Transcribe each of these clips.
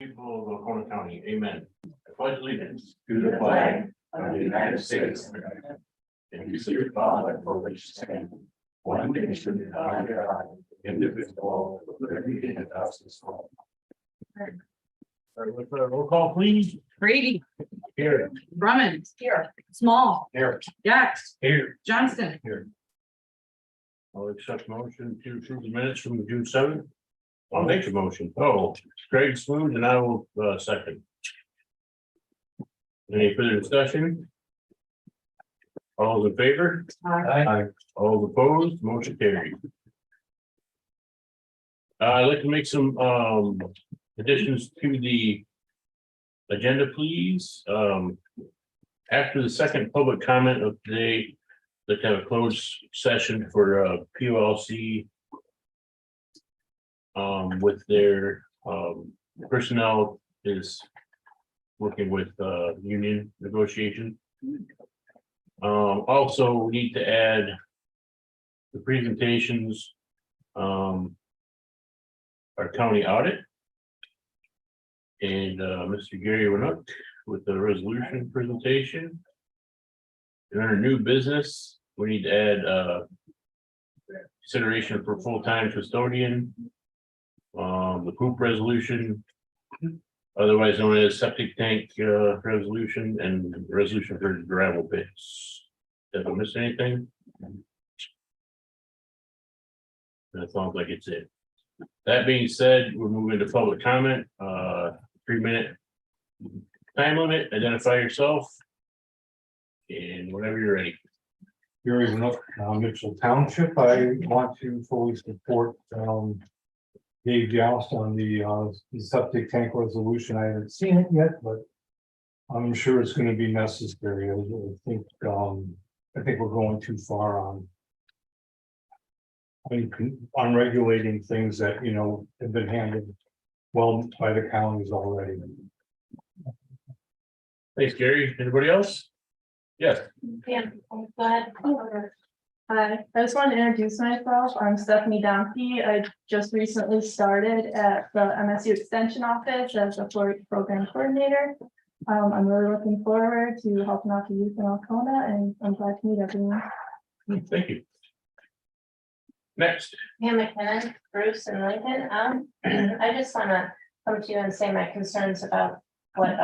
People of Oconee County, amen. I pledge allegiance to the flag of the United States of America, and to the republic for which it stands, one nation under God, indivisible, with liberty and justice for all. All right, let's roll call, please. Brady. Here. Drummond. Here. Small. Here. Yax. Here. Johnston. Here. I'll accept motion to approve the minutes from June 7th. I'll make a motion. Oh, Greg's moved and I will second. Any further discussion? All in favor? Aye. All opposed, motion carried. I'd like to make some additions to the agenda, please. After the second public comment of the day, let's have a closed session for POLC with their personnel is working with union negotiation. Also, we need to add the presentations, our county audit, and Mr. Gary Winnock with the resolution presentation. And our new business, we need to add consideration for full-time custodian, the poop resolution, otherwise known as septic tank resolution, and resolution for gravel pits. Did I miss anything? That sounds like it's it. That being said, we're moving to public comment. 3-minute time limit. Identify yourself, and whenever you're ready. Here is Mitchell Township. I want to fully support Dave Joust on the septic tank resolution. I haven't seen it yet, but I'm sure it's going to be necessary. I think we're going too far on regulating things that have been handled well by the counties already. Thanks, Gary. Anybody else? Yes. Yeah, go ahead. Hi, I just wanted to introduce myself. I'm Stephanie Domke. I just recently started at the MSU Extension Office as a program coordinator. I'm really looking forward to helping out the youth in Alcona, and I'm glad to meet everyone. Thank you. Next. Pam McKinnon, Bruce and Lincoln. I just want to come to you and say my concerns about what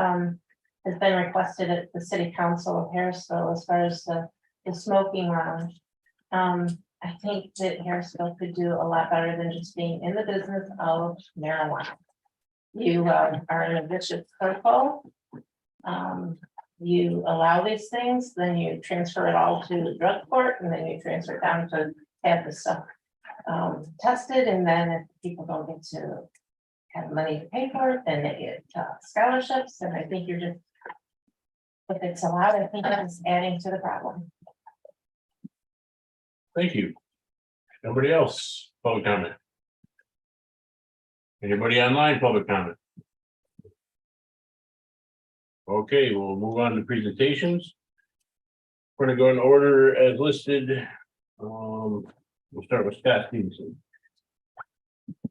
has been requested at the City Council of Harrisville as far as the smoking lounge. I think that Harrisville could do a lot better than just being in the business of marijuana. You are in a vicious circle. You allow these things, then you transfer it all to the drug court, and then you transfer it down to have the stuff tested, and then if people don't get to have money to pay for it, then they get scholarships, and I think you're just. If it's allowed, I think that's adding to the problem. Thank you. Nobody else, public comment? Anybody online, public comment? Okay, we'll move on to presentations. We're gonna go in order as listed. We'll start with Scott Stevenson. I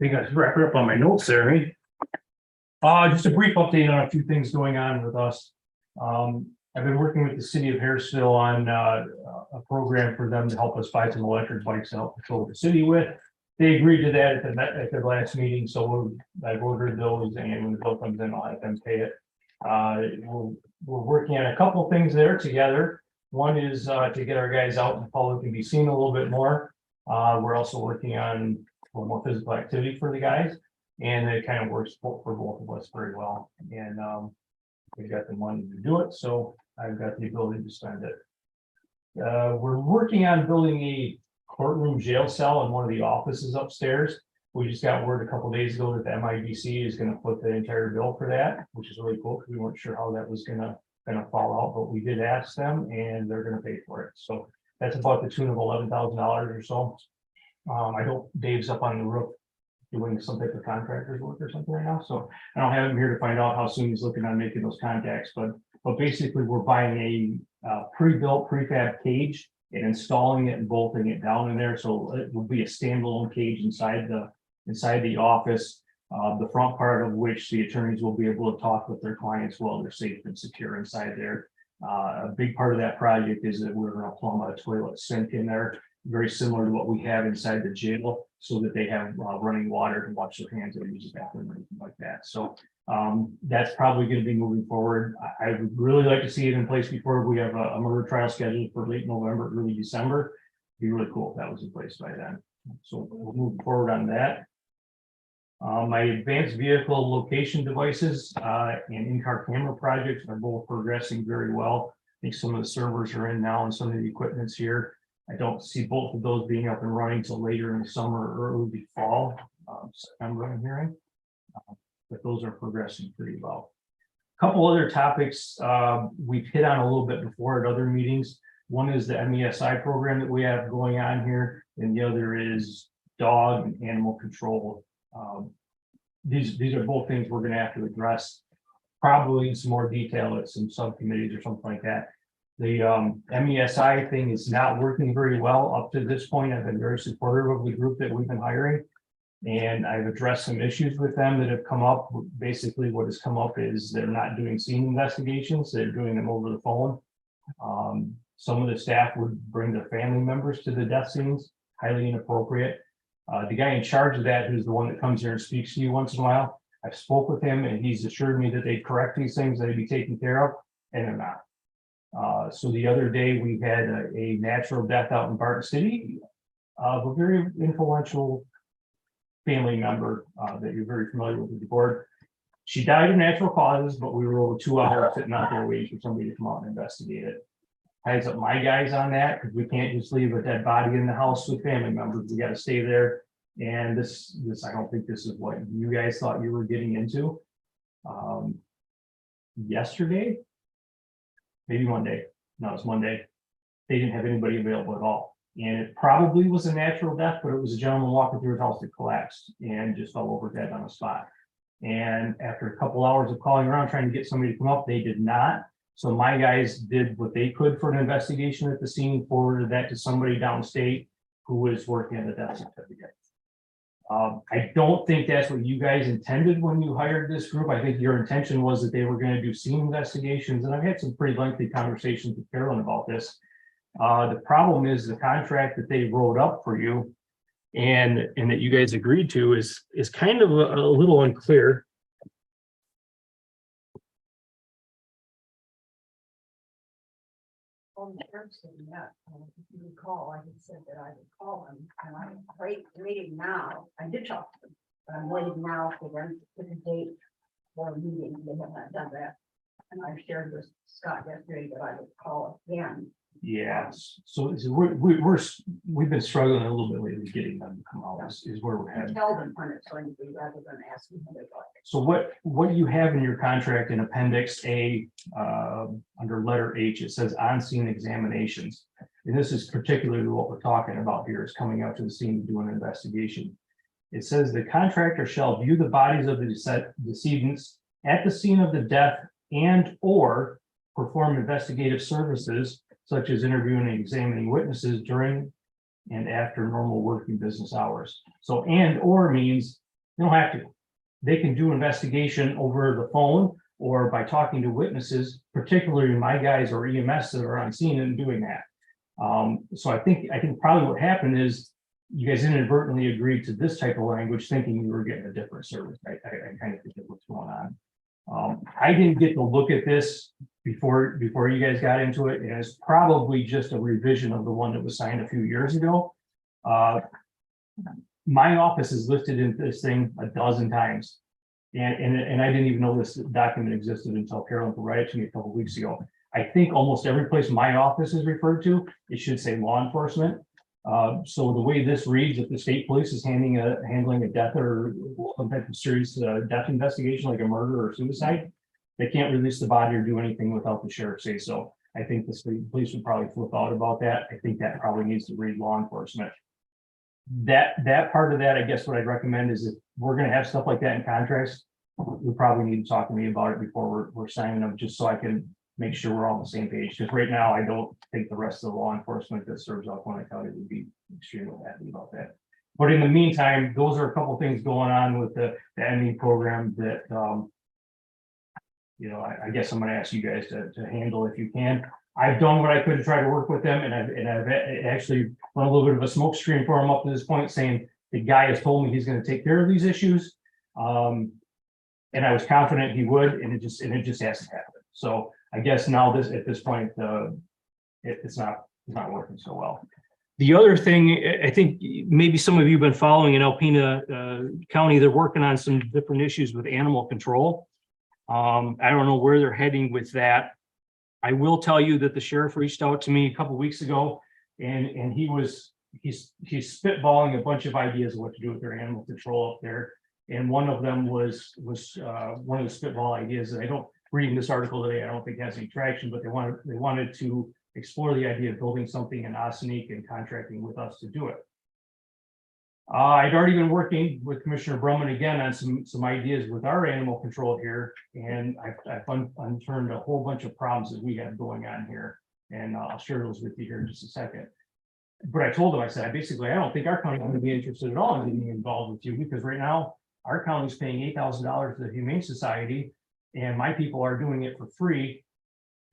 think I should wrap it up on my notes there, hey? Just a brief update on a few things going on with us. I've been working with the city of Harrisville on a program for them to help us buy some electric bikes to help patrol the city with. They agreed to that at their last meeting, so I've ordered those, and when the bill comes in, I'll have them pay it. We're working on a couple things there together. One is to get our guys out in the public and be seen a little bit more. We're also working on a little more physical activity for the guys, and it kind of works for both of us very well. And we've got the money to do it, so I've got the ability to spend it. We're working on building a courtroom jail cell in one of the offices upstairs. We just got word a couple days ago that the MIDC is going to put the entire bill for that, which is really cool because we weren't sure how that was gonna fall out, but we did ask them and they're going to pay for it. So that's about the tune of $11,000 or so. I know Dave's up on the roof doing some type of contractor's work or something right now, so I don't have him here to find out how soon he's looking on making those contacts, but basically we're buying a pre-built prefab cage and installing it and bolting it down in there, so it will be a standalone cage inside the office, the front part of which the attorneys will be able to talk with their clients while they're safe and secure inside there. A big part of that project is that we're going to plumb a toilet sink in there, very similar to what we have inside the jail, so that they have running water to wash their hands and use the bathroom or anything like that. So that's probably going to be moving forward. I would really like to see it in place before we have a murder trial scheduled for late November, early December. It'd be really cool if that was in place by then. So we'll move forward on that. My advanced vehicle location devices and in-car camera projects are both progressing very well. I think some of the servers are in now and some of the equipment's here. I don't see both of those being up and running till later in the summer or early fall, September I'm hearing. But those are progressing pretty well. A couple other topics we've hit on a little bit before at other meetings. One is the MESI program that we have going on here, and the other is dog and animal control. These are both things we're going to have to address, probably in some more detail at some subcommittees or something like that. The MESI thing is not working very well up to this point. I've been very supportive of the group that we've been hiring, and I've addressed some issues with them that have come up. Basically, what has come up is they're not doing scene investigations; they're doing them over the phone. Some of the staff would bring their family members to the death scenes, highly inappropriate. The guy in charge of that, who's the one that comes here and speaks to you once in a while, I've spoke with him and he's assured me that they correct these things, they'd be taken care of, and they're not. So the other day we had a natural death out in Barton City of a very influential family member that you're very familiar with the board. She died of natural causes, but we were over 2 hours sitting out there waiting for somebody to come out and investigate it. Ties up my guys on that because we can't just leave a dead body in the house with family members. We got to stay there. And this I don't think this is what you guys thought you were getting into. Yesterday, maybe Monday. No, it's Monday. They didn't have anybody available at all. And it probably was a natural death, but it was a gentleman walking through his house that collapsed and just fell over dead on the spot. And after a couple hours of calling around trying to get somebody to come up, they did not. So my guys did what they could for an investigation at the scene, forwarded that to somebody downstate who was working on the death certificate. I don't think that's what you guys intended when you hired this group. I think your intention was that they were going to do scene investigations, and I've had some pretty lengthy conversations with Carolyn about this. The problem is the contract that they wrote up for you and that you guys agreed to is kind of a little unclear. On Thursday, if you recall, I had said that I would call them, and I'm waiting now. I did talk to them, but I'm waiting now for them to pick a date for a meeting. They have not done that. And I shared with Scott yesterday that I would call again Yes, so we've been struggling a little bit lately getting them to come out is where we're headed. Tell them when it's going to be rather than ask them when they're going. So what you have in your contract in Appendix A, under letter H, it says on-scene examinations. And this is particularly what we're talking about here, is coming out to the scene to do an investigation. It says the contractor shall view the bodies of the decedents at the scene of the death and or perform investigative services such as interviewing and examining witnesses during and after normal working business hours. So and or means they don't have to. They can do investigation over the phone or by talking to witnesses, particularly my guys or EMS that are on scene and doing that. So I think probably what happened is you guys inadvertently agreed to this type of language, thinking you were getting a different service. I kind of think that's what's going on. I didn't get to look at this before you guys got into it, and it's probably just a revision of the one that was signed a few years ago. My office is listed in this thing a dozen times, and I didn't even know this document existed until Carolyn provided it to me a couple of weeks ago. I think almost every place my office is referred to, it should say law enforcement. So the way this reads, if the state police is handling a death or some type of serious death investigation, like a murder or suicide, they can't release the body or do anything without the sheriff say so. I think the state police would probably flip out about that. I think that probably needs to read law enforcement. That part of that, I guess what I'd recommend is if we're gonna have stuff like that in contracts, we probably need to talk to me about it before we're signing them, just so I can make sure we're all on the same page. Because right now, I don't think the rest of the law enforcement that serves Alcona County would be extremely happy about that. But in the meantime, those are a couple things going on with the ME program that, you know, I guess I'm gonna ask you guys to handle if you can. I've done what I could to try to work with them, and I've actually run a little bit of a smoke screen for them up to this point, saying the guy has told me he's gonna take care of these issues. And I was confident he would, and it just hasn't happened. So I guess now at this point, it's not working so well. The other thing, I think maybe some of you have been following in Alpena County, they're working on some different issues with animal control. I don't know where they're heading with that. I will tell you that the sheriff reached out to me a couple of weeks ago, and he's spitballing a bunch of ideas of what to do with their animal control up there. And one of them was one of the spitball ideas that I don't, reading this article today, I don't think has any traction, but they wanted to explore the idea of building something in Ossining and contracting with us to do it. I'd already been working with Commissioner Brumman again on some ideas with our animal control here, and I've unturned a whole bunch of problems that we have going on here, and I'll share those with you here in just a second. But I told them, I said, I don't think our county would be interested at all in getting involved with you, because right now our county's paying $8,000 to the Humane Society, and my people are doing it for free.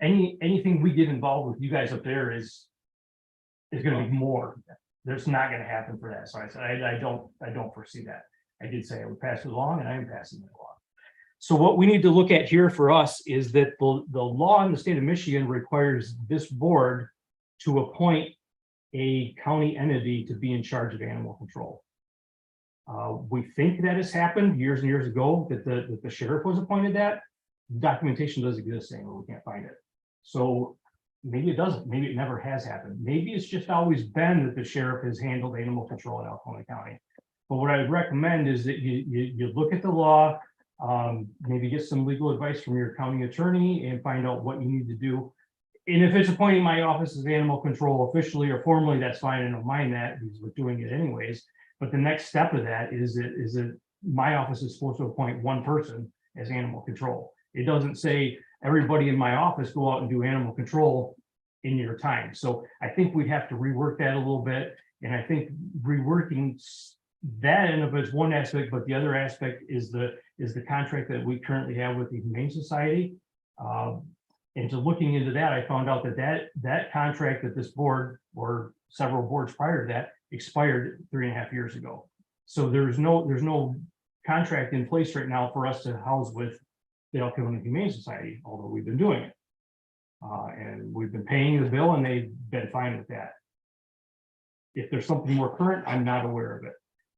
Anything we get involved with you guys up there is going to be more. There's not going to happen for that. So I said, I don't foresee that. I did say I would pass it along, and I am passing it along. So what we need to look at here for us is that the law in the state of Michigan requires this board to appoint a county entity to be in charge of animal control. We think that has happened years and years ago, that the sheriff was appointed that. Documentation doesn't exist anymore, we can't find it. So maybe it doesn't, maybe it never has happened. Maybe it's just always been that the sheriff has handled animal control in Alcona County. But what I would recommend is that you look at the law, maybe get some legal advice from your county attorney and find out what you need to do. And if it's appointing my office as animal control officially or formally, that's fine. I don't mind that, because we're doing it anyways. But the next step of that is that my office is supposed to appoint one person as animal control. It doesn't say everybody in my office go out and do animal control in your time. So I think we'd have to rework that a little bit. And I think reworking that end of it is one aspect, but the other aspect is the contract that we currently have with the Humane Society. And to looking into that, I found out that contract that this board or several boards prior to that expired 3.5 years ago. So there's no contract in place right now for us to house with the Alcona Humane Society, although we've been doing it. And we've been paying the bill, and they've been fine with that. If there's something more current, I'm not aware of it.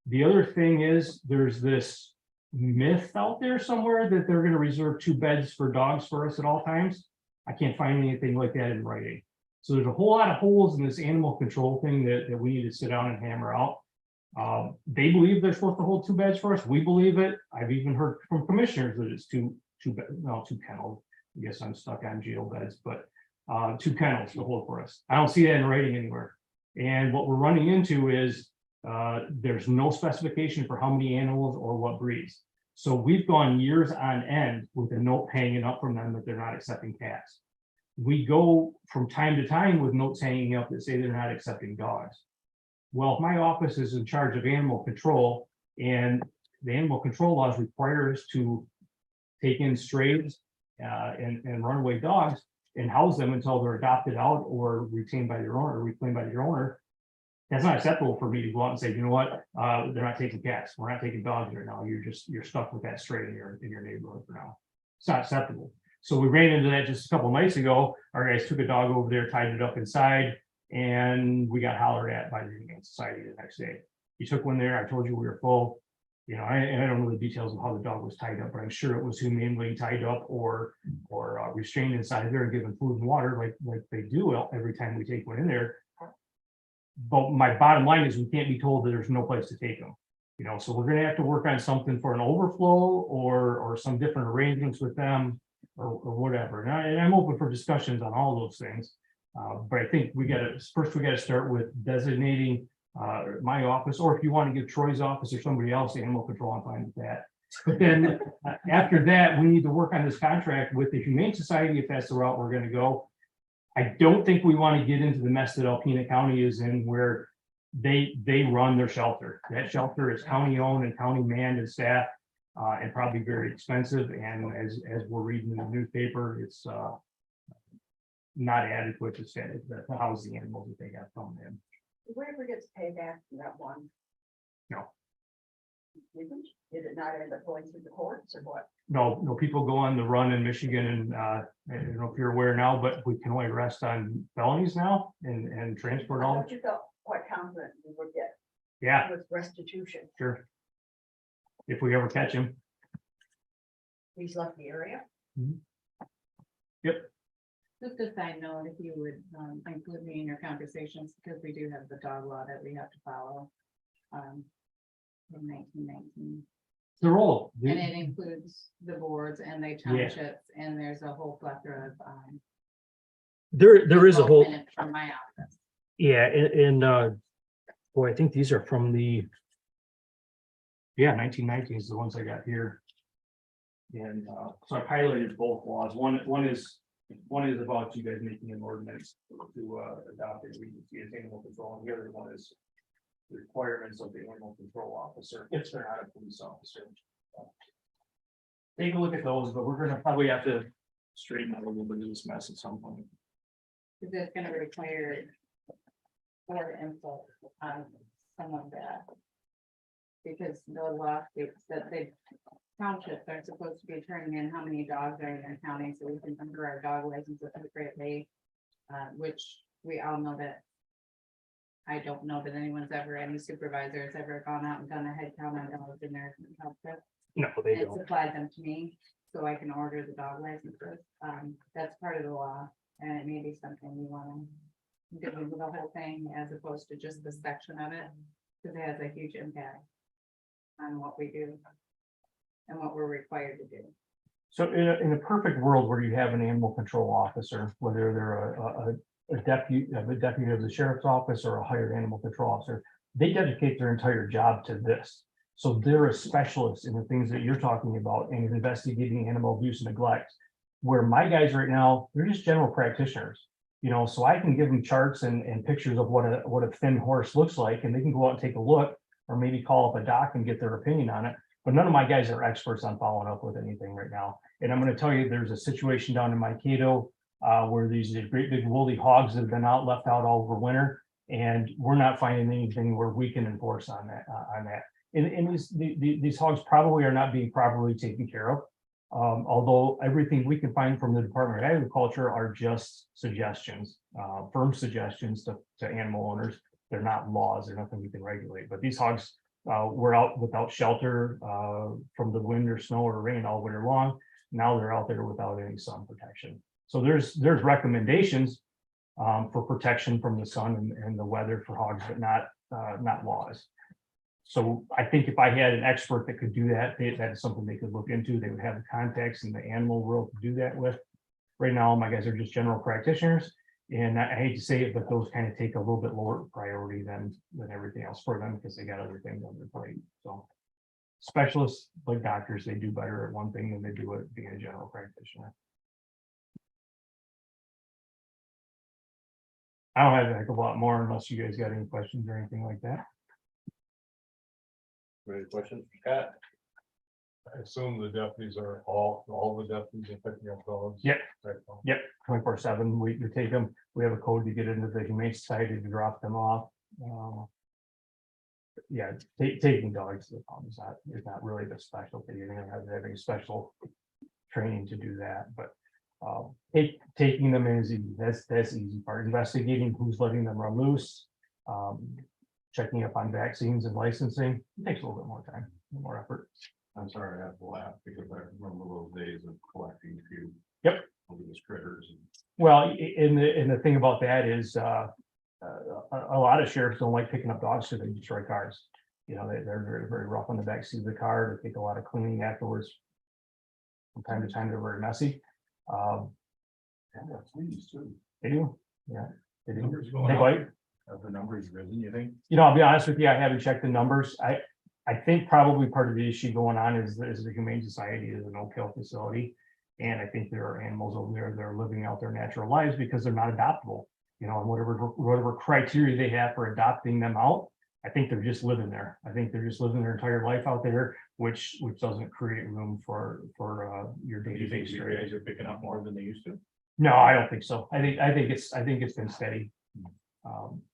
The other thing is there's this myth out there somewhere that they're going to reserve 2 beds for dogs for us at all times. I can't find anything like that in writing. So there's a whole lot of holes in this animal control thing that we need to sit down and hammer out. They believe they're supposed to hold 2 beds for us. We believe it. I've even heard from commissioners that it's two kennels. I guess I'm stuck on jail beds, but 2 kennels to hold for us. I don't see that in writing anywhere. And what we're running into is there's no specification for how many animals or what breeds. So we've gone years on end with a note hanging up from them that they're not accepting cats. We go from time to time with notes hanging up that say they're not accepting dogs. Well, if my office is in charge of animal control and the animal control laws require us to take in strays and runaway dogs and house them until they're adopted out or retained by their owner, or reclaimed by their owner, that's not acceptable for me to go out and say, you know what, they're not taking cats, we're not taking dogs right now. You're stuck with that stray in your neighborhood for now. It's not acceptable. So we ran into that just a couple of nights ago. Our guys took a dog over there, tied it up inside, and we got hollered at by the Humane Society the next day. You took one there. I told you we were full. You know, and I don't know the details of how the dog was tied up, but I'm sure it was humanely tied up or restrained inside there and given food and water like they do every time we take one in there. But my bottom line is we can't be told that there's no place to take them. You know, so we're going to have to work on something for an overflow or some different arrangements with them or whatever. And I'm open for discussions on all those things. But I think we got to start with designating my office, or if you want to give Troy's office or somebody else animal control, I'm fine with that. But then after that, we need to work on this contract with the Humane Society if that's the route we're going to go. I don't think we want to get into the mess that Alpena County is in, where they run their shelter. That shelter is county owned and county manned and staffed, and probably very expensive. And as we're reading in the newspaper, it's not adequate to house the animals that they have coming in. Whoever gets paid back from that one? No. Did it not end up going through the courts or what? No, people go on the run in Michigan, and I don't know if you're aware now, but we can only arrest on felonies now and transport all. You felt quite confident we would get. Yeah, With restitution. sure. If we ever catch him. He's left the area. Yep. Just a side note, if you would include me in your conversations, because we do have the dog law that we have to follow. From 1919, They're all. and it includes the boards and the townships, and there's a whole plethora of. There is a whole. involvement from my office. Yeah, and boy, I think these are from the. Yeah, 1919 is the ones I got here. And so I piloted both laws. One is about you guys making an ordinance to adopt a regency as animal control, and the other one is the requirements of the animal control officer if they're not a police officer. Take a look at those, but we're gonna probably have to straighten out a little bit of this mess at some point. Because it's gonna require more input on some of that. Because the law states that the townships are supposed to be turning in how many dogs are in their county, so we can under our dog license with the Great Bay, which we all know that. I don't know that any supervisor has ever gone out and done a head count on dogs in their township. No, they And don't. supplied them to me, so I can order the dog licenses. That's part of the law, and it may be something you wanna do with the whole thing as opposed to just the section of it, because it has a huge impact on what we do and what we're required to do. So in a perfect world where you have an animal control officer, whether they're a deputy of the sheriff's office or a hired animal control officer, they dedicate their entire job to this. So they're a specialist in the things that you're talking about and investigating animal abuse and neglect. Where my guys right now, they're just general practitioners, you know, so I can give them charts and pictures of what a thin horse looks like, and they can go out and take a look, or maybe call up a doc and get their opinion on it. But none of my guys are experts on following up with anything right now. And I'm going to tell you, there's a situation down in Mankato where these great big woolly hogs have been left out all over winter, and we're not finding anything where we can enforce on that. And these hogs probably are not being properly taken care of. Although everything we can find from the Department of Agriculture are just suggestions, firm suggestions to animal owners. They're not laws, they're nothing we can regulate. But these hogs were out without shelter from the wind or snow or rain all winter long. Now they're out there without any sun protection. So there's recommendations, for protection from the sun and the weather for hogs, but not laws. So I think if I had an expert that could do that, that is something they could look into. They would have the contacts in the animal world to do that with. Right now, my guys are just general practitioners, and I hate to say it, but those kind of take a little bit lower priority than everything else for them because they got other things on their plate. So specialists like doctors, they do better at one thing than they do at being a general practitioner. I don't have a heck of a lot more unless you guys got any questions or anything like that. Any questions, Scott? I assume the deputies are all the deputies are picking up dogs. Yep. 24/7, we take them, we have a code to get into the Humane Society to drop them off. Yeah, taking dogs to the farm is not really the specialty. You're gonna have to have any special training to do that, but taking them is easy. That's the easy part. Investigating who's letting them run loose, checking up on vaccines and licensing takes a little bit more time, more effort. I'm sorry, I have to laugh because I remember those days of collecting a few. Yep. Of these critters. Well, and the thing about that is, a lot of sheriffs don't like picking up dogs so they destroy cars. You know, they're very, very rough on the back seat of the car. They take a lot of cleaning afterwards. From time to time, they're very messy. And that's fleas too. They do, yeah. They do. Numbers going They up. bite. Have the numbers risen, you think? You know, I'll be honest with you, I haven't checked the numbers. I think probably part of the issue going on is the Humane Society is a no-kill facility. And I think there are animals over there that are living out their natural lives because they're not adoptable. You know, and whatever criteria they have for adopting them out, I think they're just living there. I think they're just living their entire life out there, which doesn't create room for your Do you day-to-day think you straight. guys are picking up more than they used to? No, I don't think so. I think it's been steady.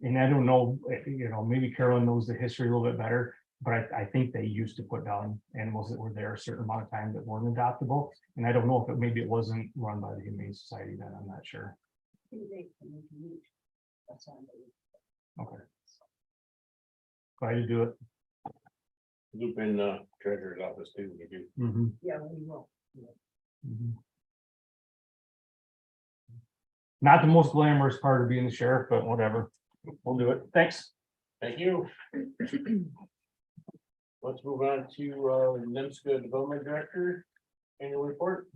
And I don't know, you know, maybe Carolyn knows the history a little bit better, but I think they used to put down animals that were there a certain amount of time that weren't adoptable. And I don't know if maybe it wasn't run by the Humane Society then, I'm not sure. Okay. Glad to do it. Loop in treasurer's office too, we do. Mhm, Yeah, we will. mhm. Not the most glamorous part of being the sheriff, but whatever. We'll do it. Thanks. Thank you. Let's move on to NIMSCA Development Director annual report.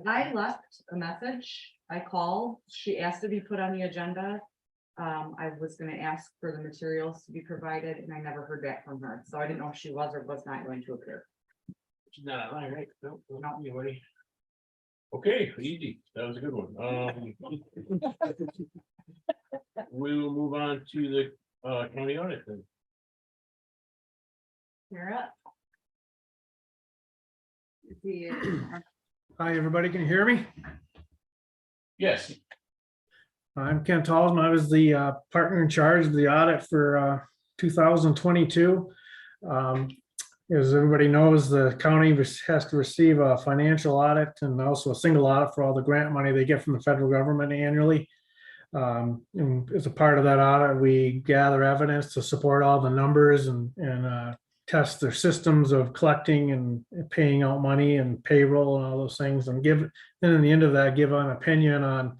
I left a message. I called. She asked to be put on the agenda. I was gonna ask for the materials to be provided and I never heard back from her. So I didn't know if she was or was not going to appear. She's not online, right? No, not anybody. Okay, easy. That was a good one. We will move on to the county audit then. You're up. Hi, everybody. Can you hear me? Yes, I'm Ken Tallsman. I was the partner in charge of the audit for 2022. As everybody knows, the county has to receive a financial audit and also a single audit for all the grant money they get from the federal government annually. And as a part of that audit, we gather evidence to support all the numbers and test their systems of collecting and paying out money and payroll and all those things, and then in the end of that, give an opinion on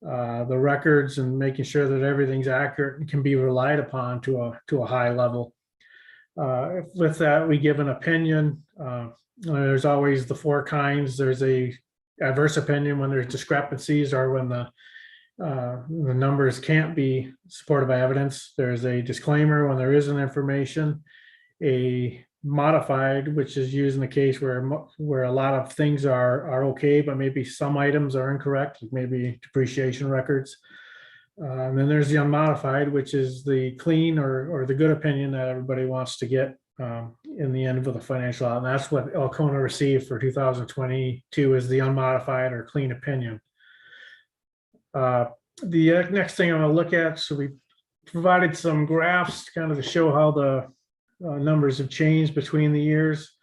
the records and making sure that everything's accurate and can be relied upon to a high level. With that, we give an opinion. There's always the four kinds. There's a adverse opinion when there's discrepancies or when the numbers can't be supported by evidence. There's a disclaimer when there isn't information. A modified, which is used in the case where a lot of things are okay, but maybe some items are incorrect, like maybe depreciation records. And then there's the unmodified, which is the clean or the good opinion that everybody wants to get in the end of the financial audit. And that's what Alcona received for 2022 is the unmodified or clean opinion. The next thing I'm going to look at, so we provided some graphs kind of to show how the numbers have changed between the years.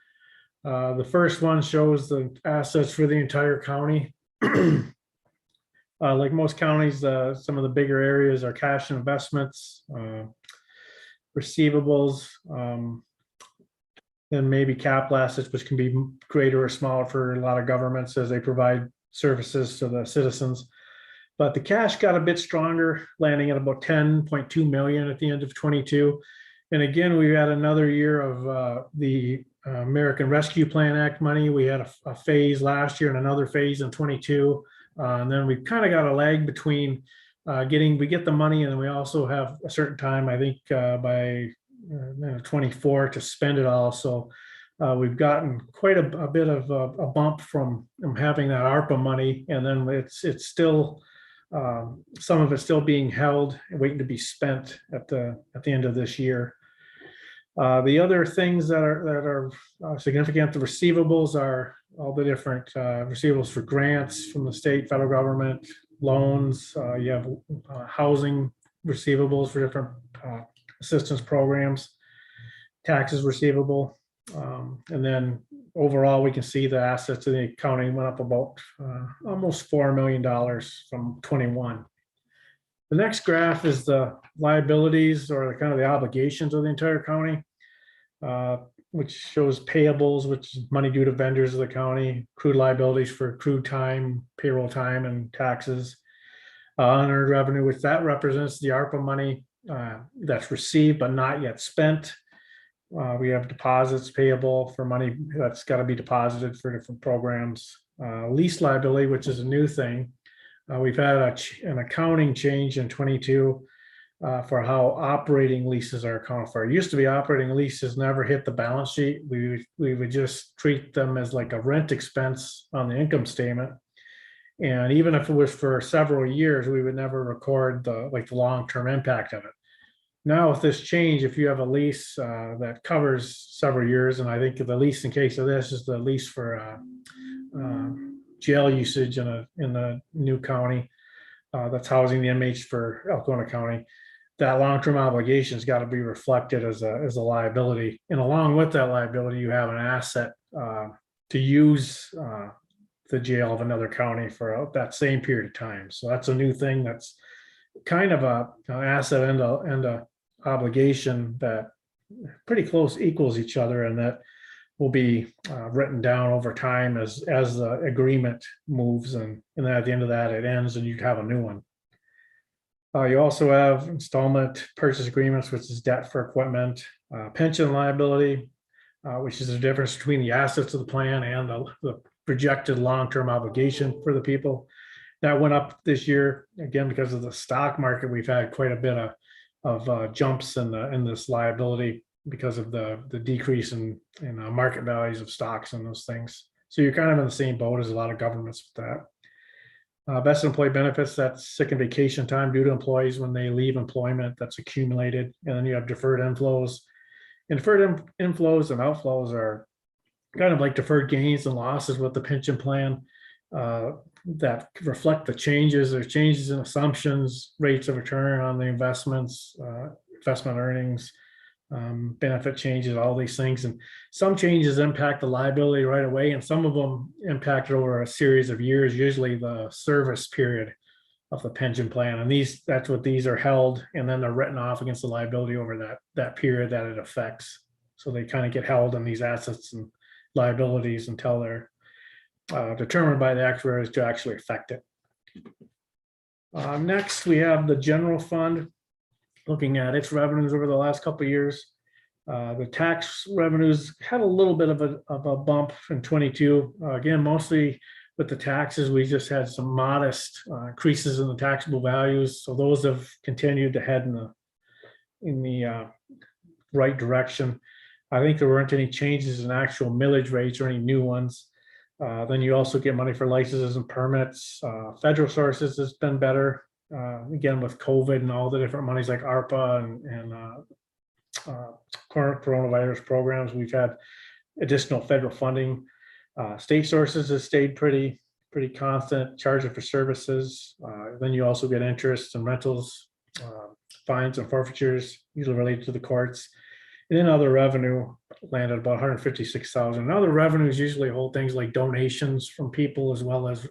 The first one shows the assets for the entire county. Like most counties, some of the bigger areas are cash and investments, receivables, then maybe capital assets, which can be greater or smaller for a lot of governments as they provide services to the citizens. But the cash got a bit stronger, landing at about 10.2 million at the end of 22. And again, we had another year of the American Rescue Plan Act money. We had a phase last year and another phase in 22. And then we kind of got a lag between we get the money, and then we also have a certain time, I think by 24 to spend it all. So we've gotten quite a bit of a bump from having that ARPA money, and then it's still some of it's still being held and waiting to be spent at the end of this year. The other things that are significant, the receivables are all the different receivables for grants from the state, federal government, loans. You have housing receivables for different assistance programs, taxes receivable. And then overall, we can see the assets of the county went up about almost $4 million from 21. The next graph is the liabilities, or the kind of the obligations of the entire county, which shows payables, which is money due to vendors of the county, accrued liabilities for accrued time, payroll time, and taxes. Unearned revenue, which that represents the ARPA money that's received but not yet spent. We have deposits payable for money that's got to be deposited for different programs. Lease liability, which is a new thing. We've had an accounting change in 22 for how operating leases are accounted for. It used to be operating leases never hit the balance sheet. We would just treat them as like a rent expense on the income statement. And even if it was for several years, we would never record the long-term impact of it. Now with this change, if you have a lease that covers several years, and I think the lease in case of this is the lease for jail usage in the new county that's housing the inmates for Alcona County, that long-term obligation has got to be reflected as a liability. And along with that liability, you have an asset to use the jail of another county for that same period of time. So that's a new thing. That's kind of an asset and a obligation that pretty close equals each other, and that will be written down over time as the agreement moves, and then at the end of that it ends and you have a new one. You also have installment purchase agreements, which is debt for equipment, pension liability, which is the difference between the assets of the plan and the projected long-term obligation for the people. That went up this year again because of the stock market. We've had quite a bit of jumps in this liability because of the decrease in market values of stocks and those things. So you're kind of in the same boat as a lot of governments with that. Vested employee benefits, that's sick and vacation time due to employees when they leave employment, that's accumulated. And then you have deferred inflows. And deferred inflows and outflows are kind of like deferred gains and losses with the pension plan that reflect the changes. There's changes in assumptions, rates of return on the investments, investment earnings, benefit changes, all these things. And some changes impact the liability right away, and some of them impact it over a series of years, usually the service period of the pension plan. And that's what these are held, and then they're written off against the liability over that period that it affects. So they kind of get held in these assets and liabilities until they're determined by the actuaries to actually affect it. Next, we have the general fund. Looking at its revenues over the last couple of years, the tax revenues had a little bit of a bump in 22. Again, mostly with the taxes, we just had some modest increases in the taxable values. So those have continued to head in the right direction. I think there weren't any changes in actual millage rates or any new ones. Then you also get money for licenses and permits. Federal sources has been better. Again, with COVID and all the different monies like ARPA and current coronavirus programs, we've had additional federal funding. State sources has stayed pretty constant, charging for services. Then you also get interest and rentals, fines and forfeitures, usually related to the courts. And then other revenue landed about 156,000. And other revenues usually hold things like donations from people, as well as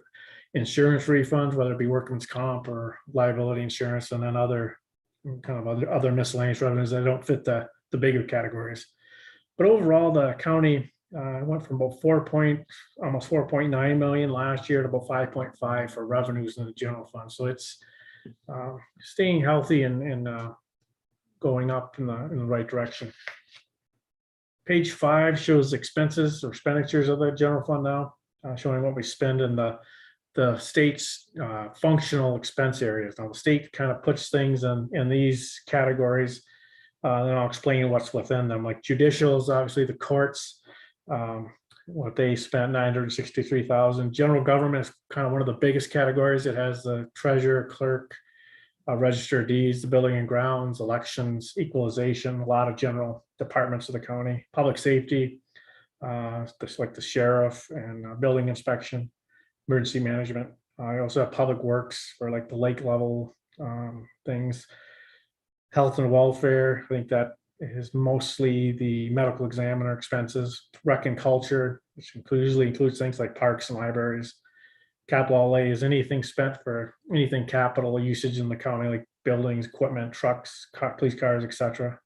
insurance refunds, whether it be workman's comp or liability insurance, and then other miscellaneous revenues that don't fit the bigger categories. But overall, the county Went from about almost 4.9 million last year to about 5.5 for revenues in the general fund. So it's staying healthy and going up in the right direction. Page 5 shows expenses or expenditures of the general fund now, showing what we spend in the state's functional expense areas. Now, the state kind of puts things in these categories. Then I'll explain what's within them, like judicial is obviously the courts. What they spent 963,000. General government is kind of one of the biggest categories. It has the treasurer, clerk, register of deeds, the building and grounds, elections, equalization, a lot of general departments of the county, public safety, just like the sheriff and building inspection, emergency management. I also have public works for like the lake level things, health and welfare. I think that is mostly the medical examiner expenses, rec and culture, which usually includes things like parks and libraries. Capital outlay is anything spent for anything capital usage in the county, like buildings, equipment, trucks, police cars, etc.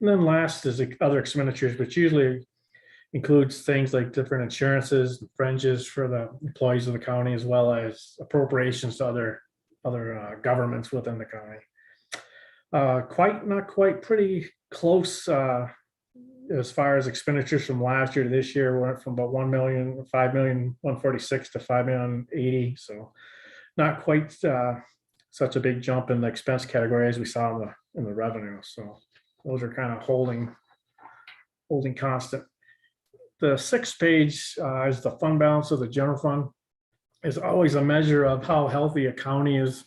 And then last is the other expenditures, which usually includes things like different insurances, fringes for the employees of the county, as well as appropriations to other governments within the county. Not quite, pretty close as far as expenditures from last year to this year. We went from about 5,146,000 to 5,080,000. So not quite such a big jump in the expense category as we saw in the revenue. So those are kind of holding constant. The 6th page is the fund balance of the general fund. Is always a measure of how healthy a county is.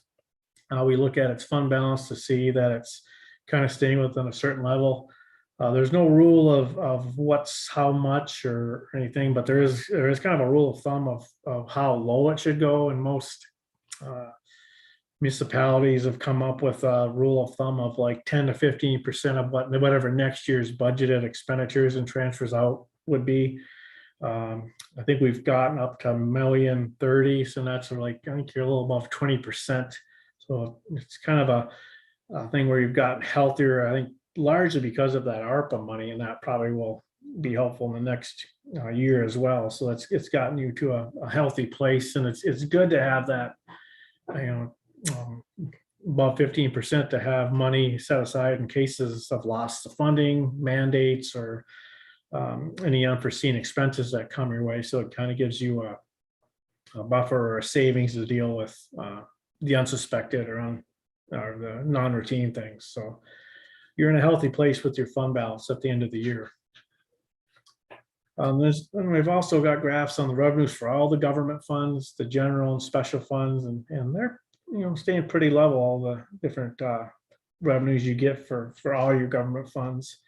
We look at its fund balance to see that it's kind of staying within a certain level. There's no rule of what's how much or anything, but there is kind of a rule of thumb of how low it should go. And most municipalities have come up with a rule of thumb of like 10 to 15% of whatever next year's budgeted expenditures and transfers out would be. I think we've gotten up to 1,030,000, so that's like, I think you're a little above 20%. So it's kind of a thing where you've got healthier, I think, largely because of that ARPA money, and that probably will be helpful in the next year as well. So it's gotten you to a healthy place, and it's good to have that, above 15% to have money set aside in cases of loss of funding, mandates, or any unforeseen expenses that come your way. So it kind of gives you a buffer or a savings to deal with the unsuspected or the non-routine things. So you're in a healthy place with your fund balance at the end of the year. We've also got graphs on the revenues for all the government funds, the general and special funds, and they're staying pretty level, all the different revenues you get for all your government funds.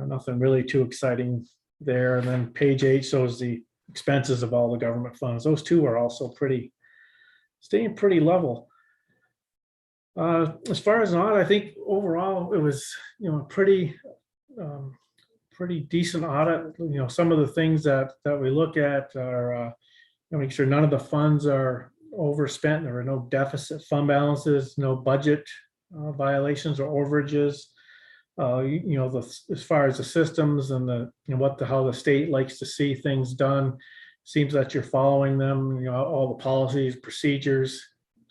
Nothing really too exciting there. And then page 8 shows the expenses of all the government funds. Those two are also staying pretty level. As far as an audit, I think overall it was, pretty decent audit. Some of the things that we look at are make sure none of the funds are overspent. There were no deficit fund balances, no budget violations or overages. As far as the systems and how the state likes to see things done, seems that you're following them. All the policies, procedures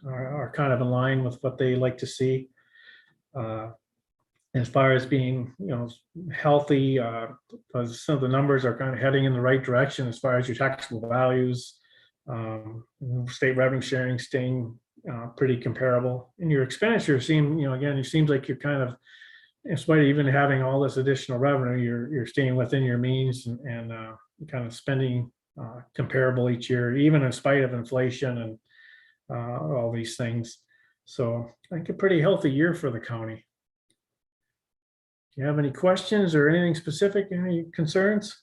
are kind of in line with what they like to see. As far as being, healthy, some of the numbers are kind of heading in the right direction as far as your taxable values, state revenue sharing staying pretty comparable. And your expenditures seem, again, it seems like you're kind of, in spite of even having all this additional revenue, you're staying within your means and kind of spending comparable each year, even in spite of inflation and all these things. So I think a pretty healthy year for the county. Do you have any questions or anything specific, any concerns?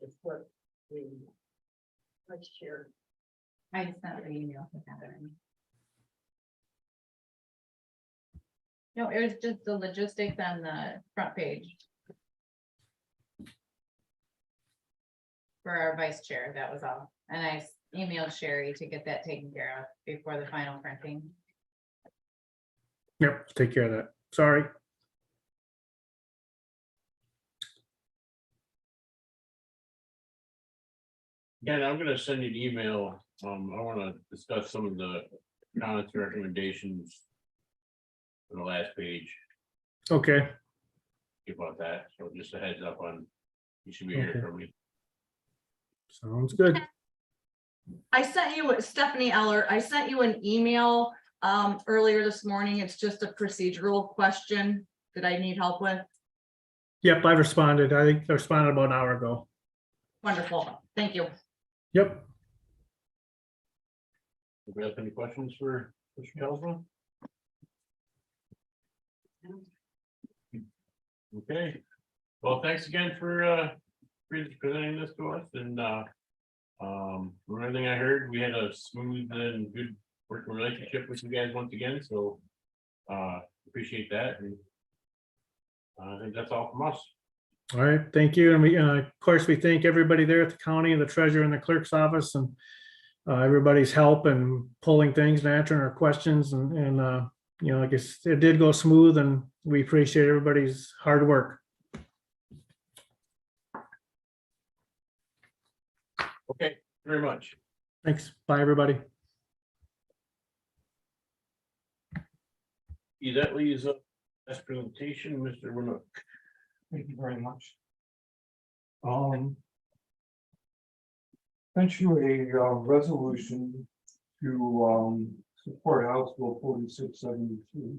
Just put the vice chair. I just sent the email to Heather. No, it was just the logistics on the front page. For our vice chair, that was all. And I email Sherry to get that taken care of before the final printing. Yep, take care of that. Sorry. Again, I'm gonna send you an email. I wanna discuss some of the comments and recommendations on the last page Okay, about that. So just a heads up on, you should be hearing Okay. from me. sounds good. I sent you, Stephanie Eller, I sent you an email earlier this morning. It's just a procedural question that I need help with. Yep, I responded. I think I responded about an hour ago. Wonderful. Thank you. Yep. Anybody have any questions for Mr. Telsman? Okay, well, thanks again for presenting this to us, and from everything I heard, we had a smooth and good working relationship with you guys once again, so appreciate that, and I think that's all from us. All right, thank you. And we, of course, we thank everybody there at the county, the treasurer and the clerk's office, and everybody's help and pulling things and answering our questions. And you know, I guess it did go smooth, and we appreciate everybody's hard work. Okay, very much. Thanks. Bye, everybody. That leaves up this presentation, Mr. Winnock. Thank you very much. Sent you a resolution to support House Bill 4672.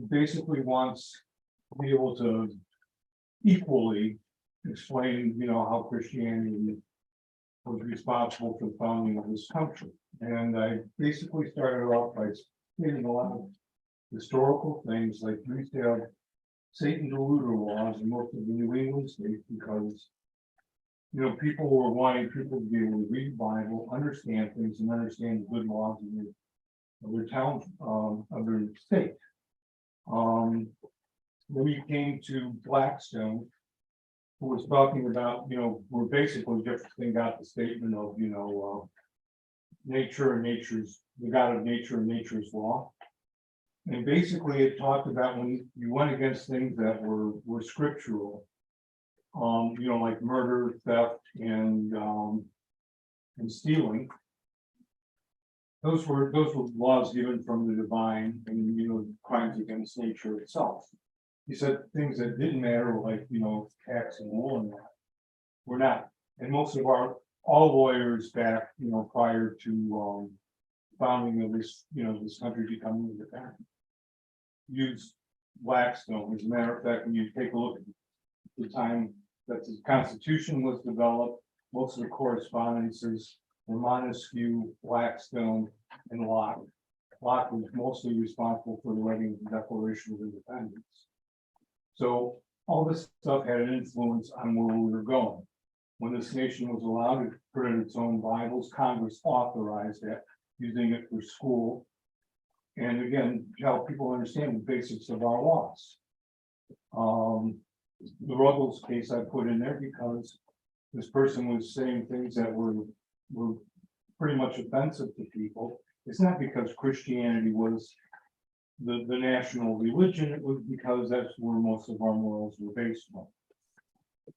Basically wants to be able to equally explain, you know, how Christianity was responsible for the founding of this country. And I basically started off by stating a lot of historical things, like we used to have Satan deluder laws in most of the New England states because, you know, people were wanting people to be able to read the Bible, understand things, and understand the good laws of their town, of their state. When we came to Blackstone, who was talking about, you know, we're basically Jefferson got the statement of, you know, nature and nature's, the God of nature and nature's law. And basically it talked about when you went against things that were scriptural, you know, like murder, theft, and stealing. Those were laws given from the divine, and, you know, crimes against nature itself. He said things that didn't matter, like, you know, tax and wool and that, were not. And most of all lawyers back, you know, prior to founding of this, you know, this country becoming independent, used Blackstone. As a matter of fact, when you take a look at the time that the Constitution was developed, most of the correspondences were Montesquieu, Blackstone, and Locke. Locke was mostly responsible for the writing of the Declaration of Independence. So all this stuff had an influence on where we were going. When this nation was allowed to print its own Bibles, Congress authorized that, using it for school. And again, to help people understand the basics of our laws. The Ruggles case I put in there because this person was saying things that were pretty much offensive to people. It's not because Christianity was the national religion, it was because that's where most of our morals were based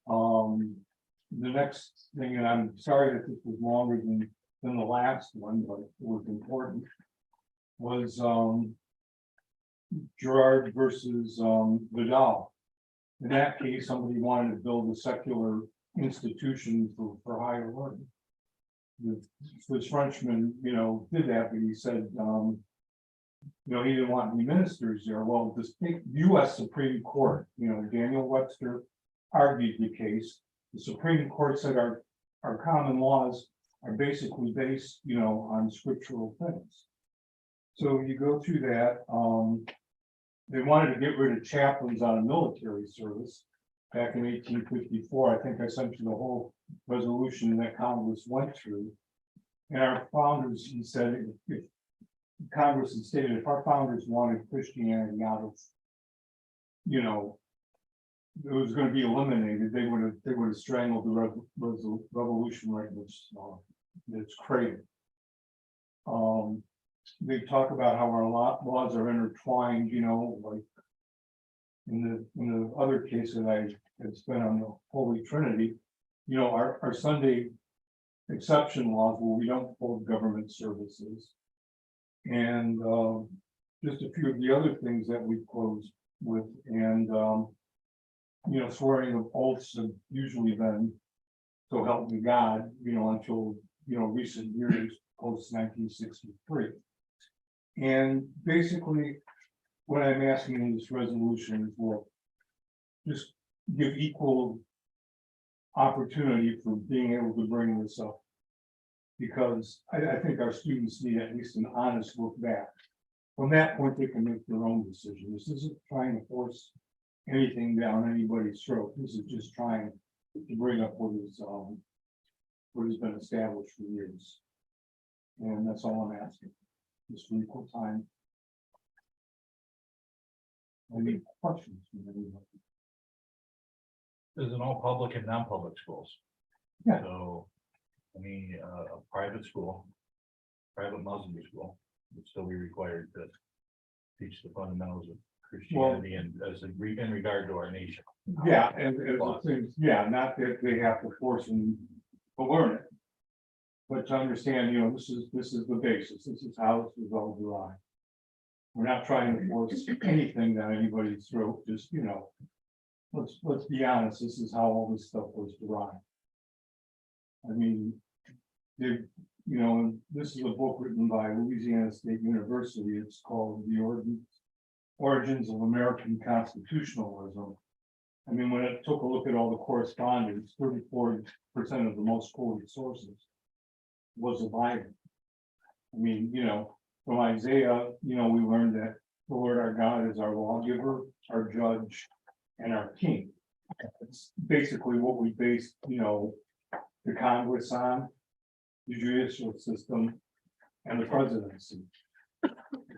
on. The next thing, and I'm sorry that this was longer than the last one, but it was important, was Gerard versus Vidal. In that case, somebody wanted to build a secular institution for higher learning. The Swiss Frenchman, you know, did that, but he said, you know, he didn't want any ministers there. Well, the U.S. Supreme Court, you know, Daniel Webster argued the case. The Supreme Court said our common laws are basically based, you know, on scriptural things. So you go through that. They wanted to get rid of chaplains out of military service back in 1854. I think I sent you the whole resolution that Congress went through. And our founders, he said, if Congress had stated, if our founders wanted Christianity out of, you know, it was going to be eliminated, they would have strangled the revolution right in that's created. They talk about how our laws are intertwined, you know, like. In the other case that I had spent on the Holy Trinity, you know, our Sunday exception laws where we don't hold government services. And just a few of the other things that we close with, and you know, swearing of oaths have usually been, so help me God, you know, until, you know, recent years, post 1963. And basically, what I'm asking in this resolution is, well, just give equal opportunity for being able to bring this up. Because I think our students need at least an honest look back. From that point, they can make their own decision. This isn't trying to force anything down anybody's throat. This is just trying to bring up what has been established for years. And that's all I'm asking, just for equal time. Any questions from anybody? There's in all public and non-public schools. Yeah. So, a private school, private Muslim school would still be required to teach the fundamentals of Christianity and in regard to our nation. Yeah, and the things, yeah, not that they have to force them to learn it. But to understand, you know, this is the basis, this is how this is all derived. We're not trying to force anything down anybody's throat, just, you know, let's be honest, this is how all this stuff was derived. I mean, you know, and this is a book written by Louisiana State University, it's called The Origins of American Constitutionalism. I mean, when it took a look at all the correspondence, 34% of the most quoted sources was the Bible. I mean, you know, from Isaiah, you know, we learned that the Lord our God is our lawgiver, our judge, and our king. It's basically what we base, you know, the Congress on, the judicial system, and the presidency.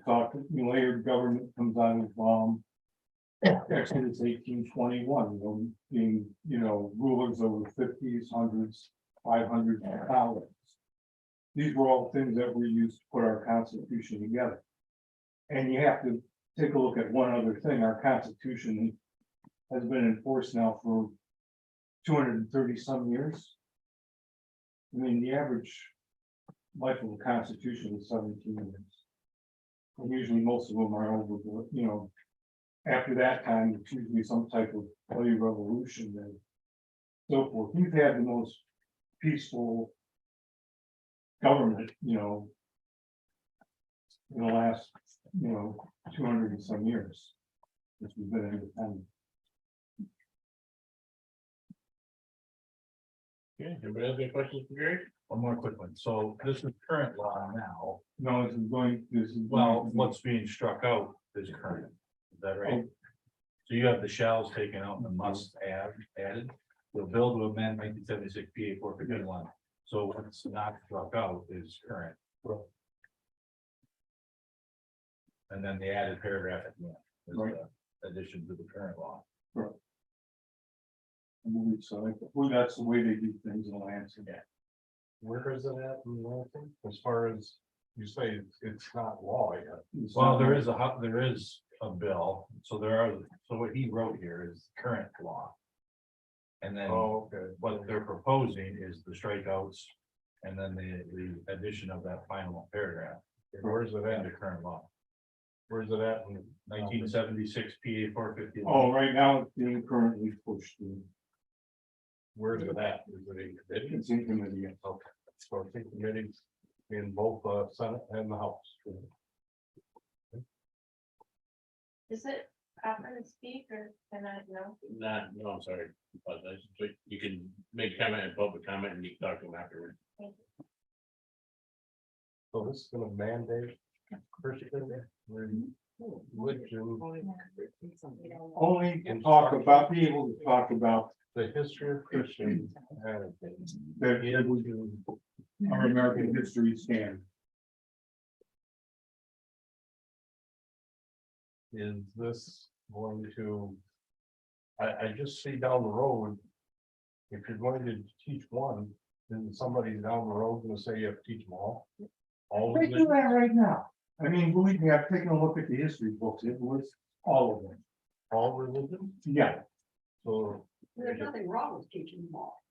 Thought layered government comes out of Exodus 18:21, you know, being, you know, rulers over 50s, 100s, 500s, and thousands. These were all things that were used to put our Constitution together. And you have to take a look at one other thing. Our Constitution has been enforced now for 230 some years. I mean, the average life of a Constitution is 17 years. And usually most of them are over, you know, after that time, it's usually some type of bloody revolution and so forth. We've had the most peaceful government, you know, in the last, you know, 200 and some years since we've been independent. Okay, anybody have any questions for Gary? One more quick one. So this is current law now. No, this is. Well, what's being struck out is current. Is that right? So you have the shalls taken out and the must add added. The bill to amend 1976 PA 451. So what's not struck out is current. And then the added paragraph at the end is the addition to the current law. I believe so. Well, that's the way they do things in Lansing. Yeah. Where is it at in Lansing? As far as you say, it's not law yet. Well, there is a bill. So what he wrote here is current law. And then what they're proposing is the strikeouts and then the addition of that final paragraph. Where's it at? The current law. Where's it at in 1976 PA 450? Oh, right now it's being currently pushed through. Where's it at? Is it in committee? It's in committee. Okay, so I think committees in both Senate and the House. Is it proper to speak or can I know? No, I'm sorry, but you can make comment and public comment and you can talk to them afterward. Thank you. So this is gonna mandate Christian religion. Only to talk about, be able to talk about the history of Christian. That we do our American history stand. Is this going to? I just see down the road. If you're going to teach one, then somebody down the road gonna say you have to teach them all. All of They do them. that right now. I mean, believe me, I've taken a look at the history books. It was all of them. All religions, Yeah, so. There's nothing wrong with teaching them all.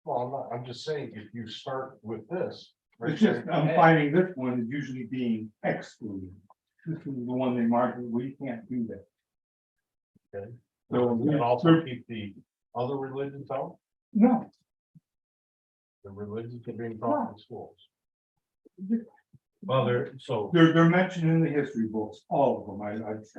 Well, I'm just saying, if you start with this. it's just, I'm finding this one is usually being excluded. This is the one they marked, we can't do that. Okay. So We can also keep the other religions out, no, the religions that are being taught in schools. Well, they're mentioned in the history books, all of them.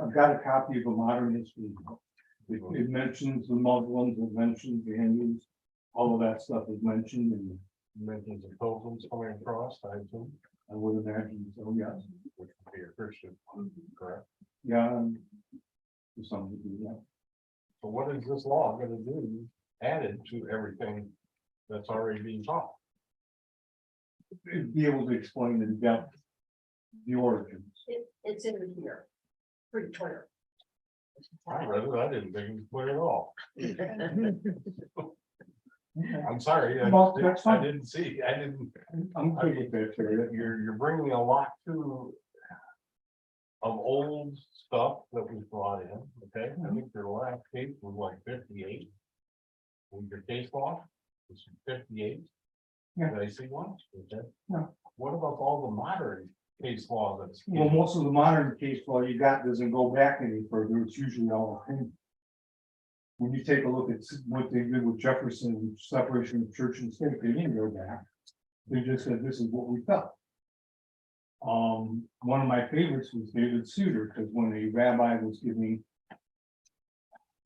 I've got a copy of a modern history book. It mentions the Muslims, it mentions the Hindus, all of that stuff is mentioned, and Mentions of pilgrims coming across, I assume, I would imagine, so yes, which would be a Christian, correct? yeah. To some degree, yeah. So what is this law gonna do, added to everything that's already being taught? Be able to explain in depth the origins. It's in here, pretty clear. I read it, I didn't think it was clear at all. I'm sorry, Well, that's I fine. didn't see, I didn't, I'm good with that, Terry. you're bringing a lot to. Of old stuff that was brought in, okay, I think your last case was like 58. Was your case law, was 58? Yeah. Did I see one? Okay. No. What about all the modern case law that's? Well, most of the modern case law you got doesn't go back any further. It's usually all opinion. When you take a look at what they did with Jefferson, separation of church and state, they didn't go back. They just said, this is what we felt. One of my favorites was David Souter, because when a rabbi was giving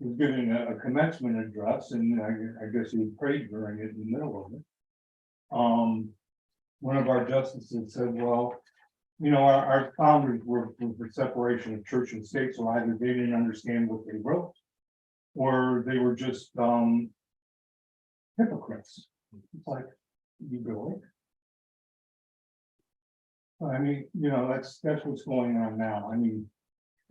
a commencement address, and I guess he prayed during it in the middle of it. One of our justices said, well, you know, our founders were for separation of church and state, so either they didn't understand what they wrote, or they were just hypocrites. It's like, you really? I mean, you know, that's what's going on now. I mean,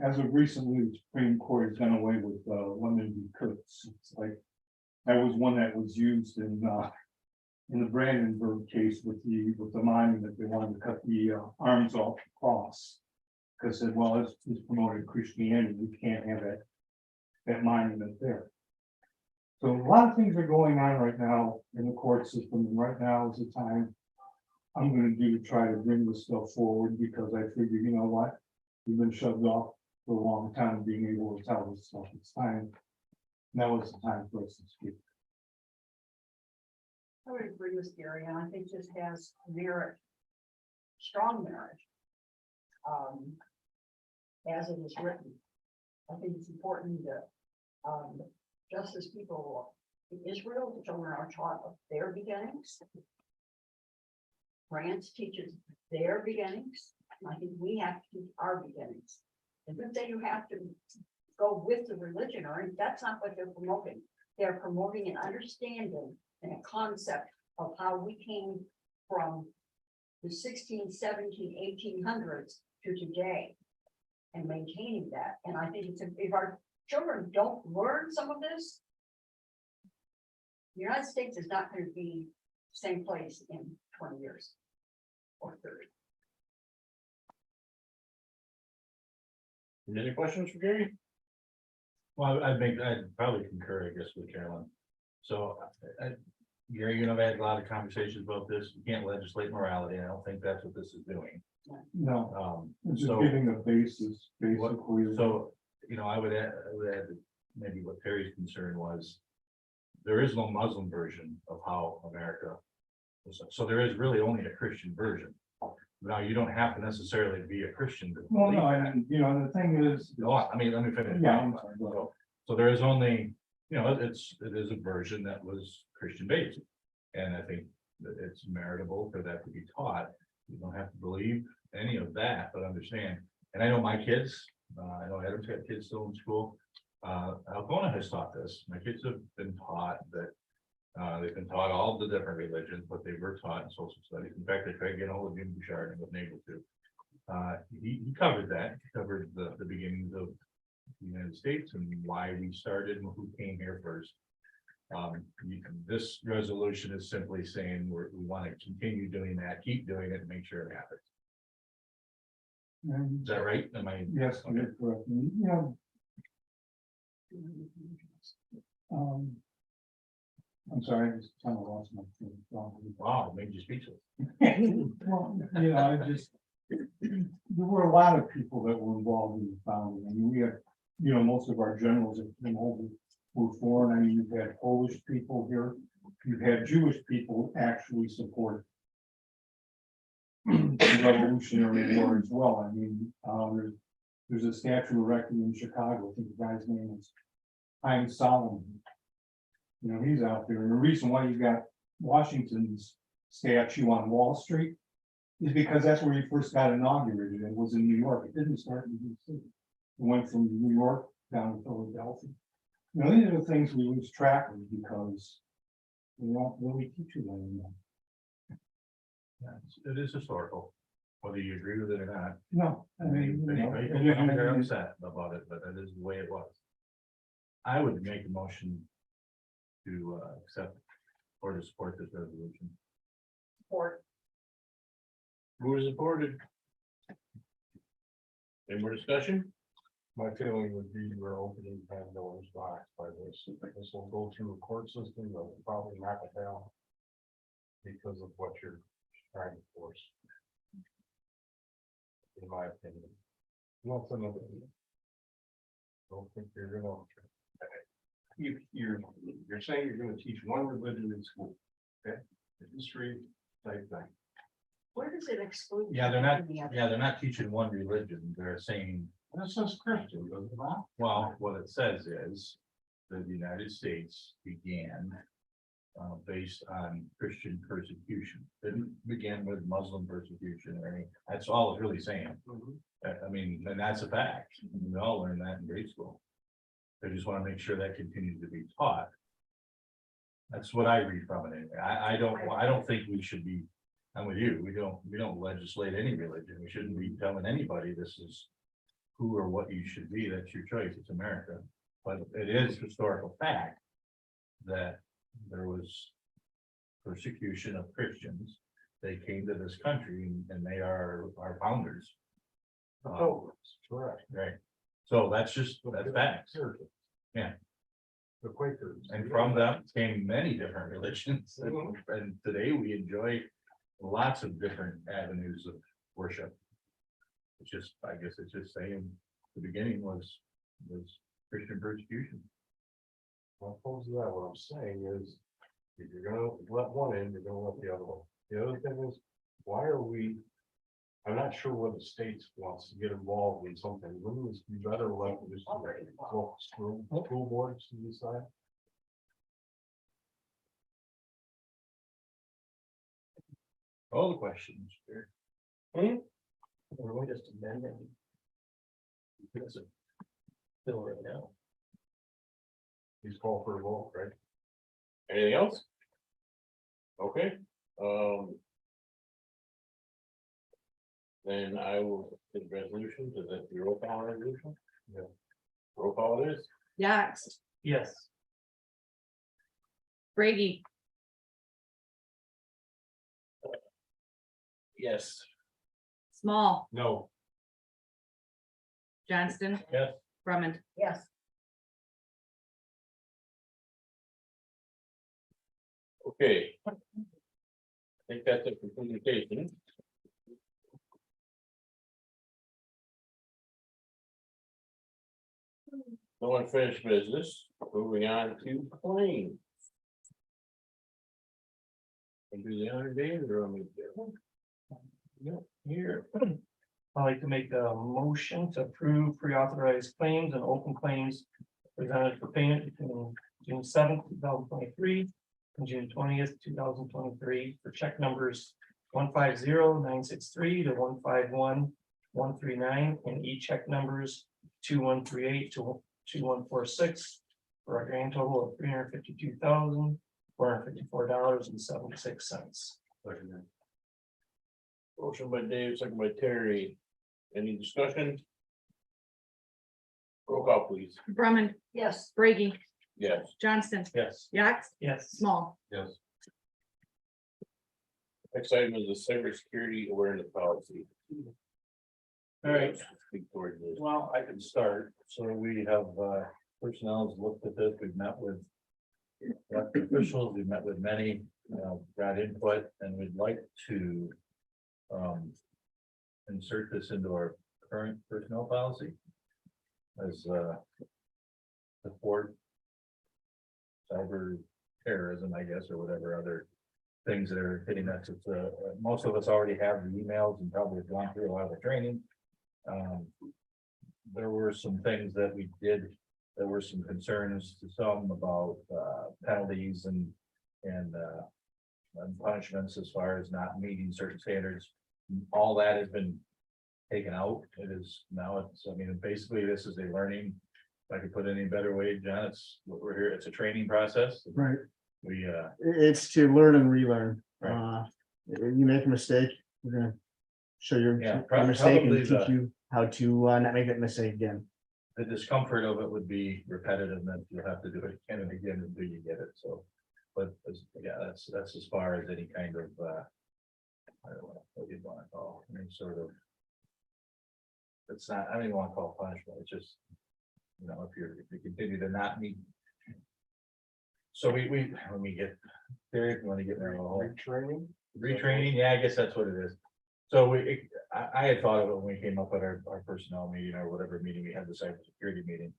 as of recently, the Supreme Court has done away with women be Kurtz. It's like, that was one that was used in the Brandenburg case with the monument. They wanted to cut the arms off the cross. Because said, well, it's promoted Christianity, we can't have that monument there. So a lot of things are going on right now in the court system, and right now is the time I'm gonna do to try to bring this stuff forward, because I figure, you know what? We've been shoved off for a long time being able to tell this stuff. It's time. Now is the time for us to speak. I would agree with Gary, and I think this has merit, strong merit. As it is written, I think it's important that, just as people in Israel, the children are taught of their beginnings. France teaches their beginnings. I think we have to teach our beginnings. And then say you have to go with the religion, or that's not what they're promoting. They're promoting an understanding and a concept of how we came from the 16, 17, 1800s to today, and maintaining that. And I think if our children don't learn some of this, the United States is not going to be the same place in 20 years or 30. Any questions for Gary? well, I'd probably concur, I guess, with Carolyn. So, Gary, you know, I've had a lot of conversations about this. You can't legislate morality. I don't think that's what this is doing. No, it's just So, giving a basis, basically. so, you know, I would add that maybe what Terry's concern was. There is no Muslim version of how America. So there is really only a Christian version. Now, you don't have to necessarily be a Christian. To Well, believe no, that. and you know, the thing is. No, I mean, let me finish. Yeah, I'm sorry, go ahead. So there is only, you know, it is a version that was Christian based. And I think that it's meritable for that to be taught. You don't have to believe any of that, but understand. And I know my kids, I know Adam's got kids still in school. Algona has taught this. My kids have been taught that they've been taught all the different religions, but they were taught in social studies. In fact, they tried to get hold of Jim Bouchard and wasn't able to. He covered that. He covered the beginnings of the United States and why we started and who came here first. This resolution is simply saying we want to continue doing that, keep doing it, and make sure it happens. Is that right? Am I? Yes, you're correct. Yeah. I'm sorry, I just kind of lost my train of thought. Wow, it made you speechless. Well, I just, there were a lot of people that were involved in the founding. I mean, we have, most of our generals that came over were foreign. I mean, you've had Polish people here. You've had Jewish people actually support the Revolutionary War as well. I mean, there's a statue erected in Chicago. I think the guy's name is Chaim Solomon. He's out there. And the reason why you got Washington's statue on Wall Street is because that's where he first got inaugurated. It was in New York. It didn't start in DC. It went from New York down to Philadelphia. These are the things we lose track of because we don't really teach you anymore. Yeah, it is historical, whether you agree with it or not. No, I mean, They're upset about it, but that is the way it was. I would make a motion to accept or to support this resolution. Or Who is supported? Any more discussion? my feeling would be we're opening Pandora's box by this. This will go through a court system that will probably knock it down because of what you're trying to force. In my opinion. Nothing of it. Don't think you're gonna. You're saying you're gonna teach one religion in school, okay? The history type thing. where does it exclude? Yeah, they're not, the other? yeah, they're not teaching one religion. They're saying, This is Christian, doesn't it? well, what it says is that the United States began based on Christian persecution. Didn't begin with Muslim persecution or any, that's all it's really saying. I mean, and that's a fact. We all learned that in grade school. They just want to make sure that continues to be taught. That's what I read from it anyway. I don't think we should be, I'm with you, we don't legislate any religion. We shouldn't be telling anybody this is who or what you should be. That's your choice. It's America. But it is historical fact that there was persecution of Christians. They came to this country and they are our founders. Correct. Right. So that's facts. Yeah. The Quakers. And from them came many different religions. And today we enjoy lots of different avenues of worship. It's just, I guess it's just saying the beginning was Christian persecution. Well, opposed to that, what I'm saying is, if you're gonna let one in, you're gonna let the other one. The other thing is, why are we? I'm not sure what the states wants to get involved in something. Wouldn't this be better left to just school boards to decide? All the questions. Or we just amend it. It's a bill right now. Please call for a vote, right? Anything else? Okay, then I will, the resolution, is that the roll call resolution? Yeah. Roll call it is? Yax, Yes. Brady, Yes. Small, No. Johnston. Yes. Drummond. Yes, Okay. I think that's it for communication. No unfinished business, moving on to claims. And do the honor, David, or I'm Here. I'd like to make a motion to approve pre-authorized claims and open claims presented for payment between June 7th, 2023 and June 20th, 2023 for check numbers 150-963 to 151-139 and e-check numbers 2138 to 2146 for a grand total of $352,454.76. Motion by Dave, second by Terry. Any discussion? Roll call, please. Drummond, yes, Brady, Yes. Johnston, Yes. Yax, Yes. Small. Yes. Next item is the cybersecurity awareness policy. All right. Speak towards this. Well, I can start. So we have, personnel has looked at this. We've met with elected officials, we've met with many, got input, and we'd like to insert this into our current personnel policy as support cyber terrorism, I guess, or whatever other things that are hitting us. It's most of us already have the emails and probably have gone through a lot of the training. There were some things that we did, there were some concerns to some about penalties and punishments as far as not meeting certain standards. All that has been taken out. It is now, it's, I mean, basically this is a learning. If I could put it any better way, John, it's what we're here, it's a training process. Right, We it's to learn and relearn. Right. You make a mistake, we're gonna show you Yeah, a mistake probably and the- teach you how to not make that mistake again. the discomfort of it would be repetitive, that you'll have to do it again and again until you get it, so. But, yeah, that's as far as any kind of, I don't know, what you'd want to call, any sort of. It's not, I don't even want to call it punishment, it's just, if you continue to not meet. So when we get, there, you want to get there. Retraining, yeah, I guess that's what it is. So I had thought of it when we came up at our personnel meeting or whatever meeting we had, the cybersecurity meeting.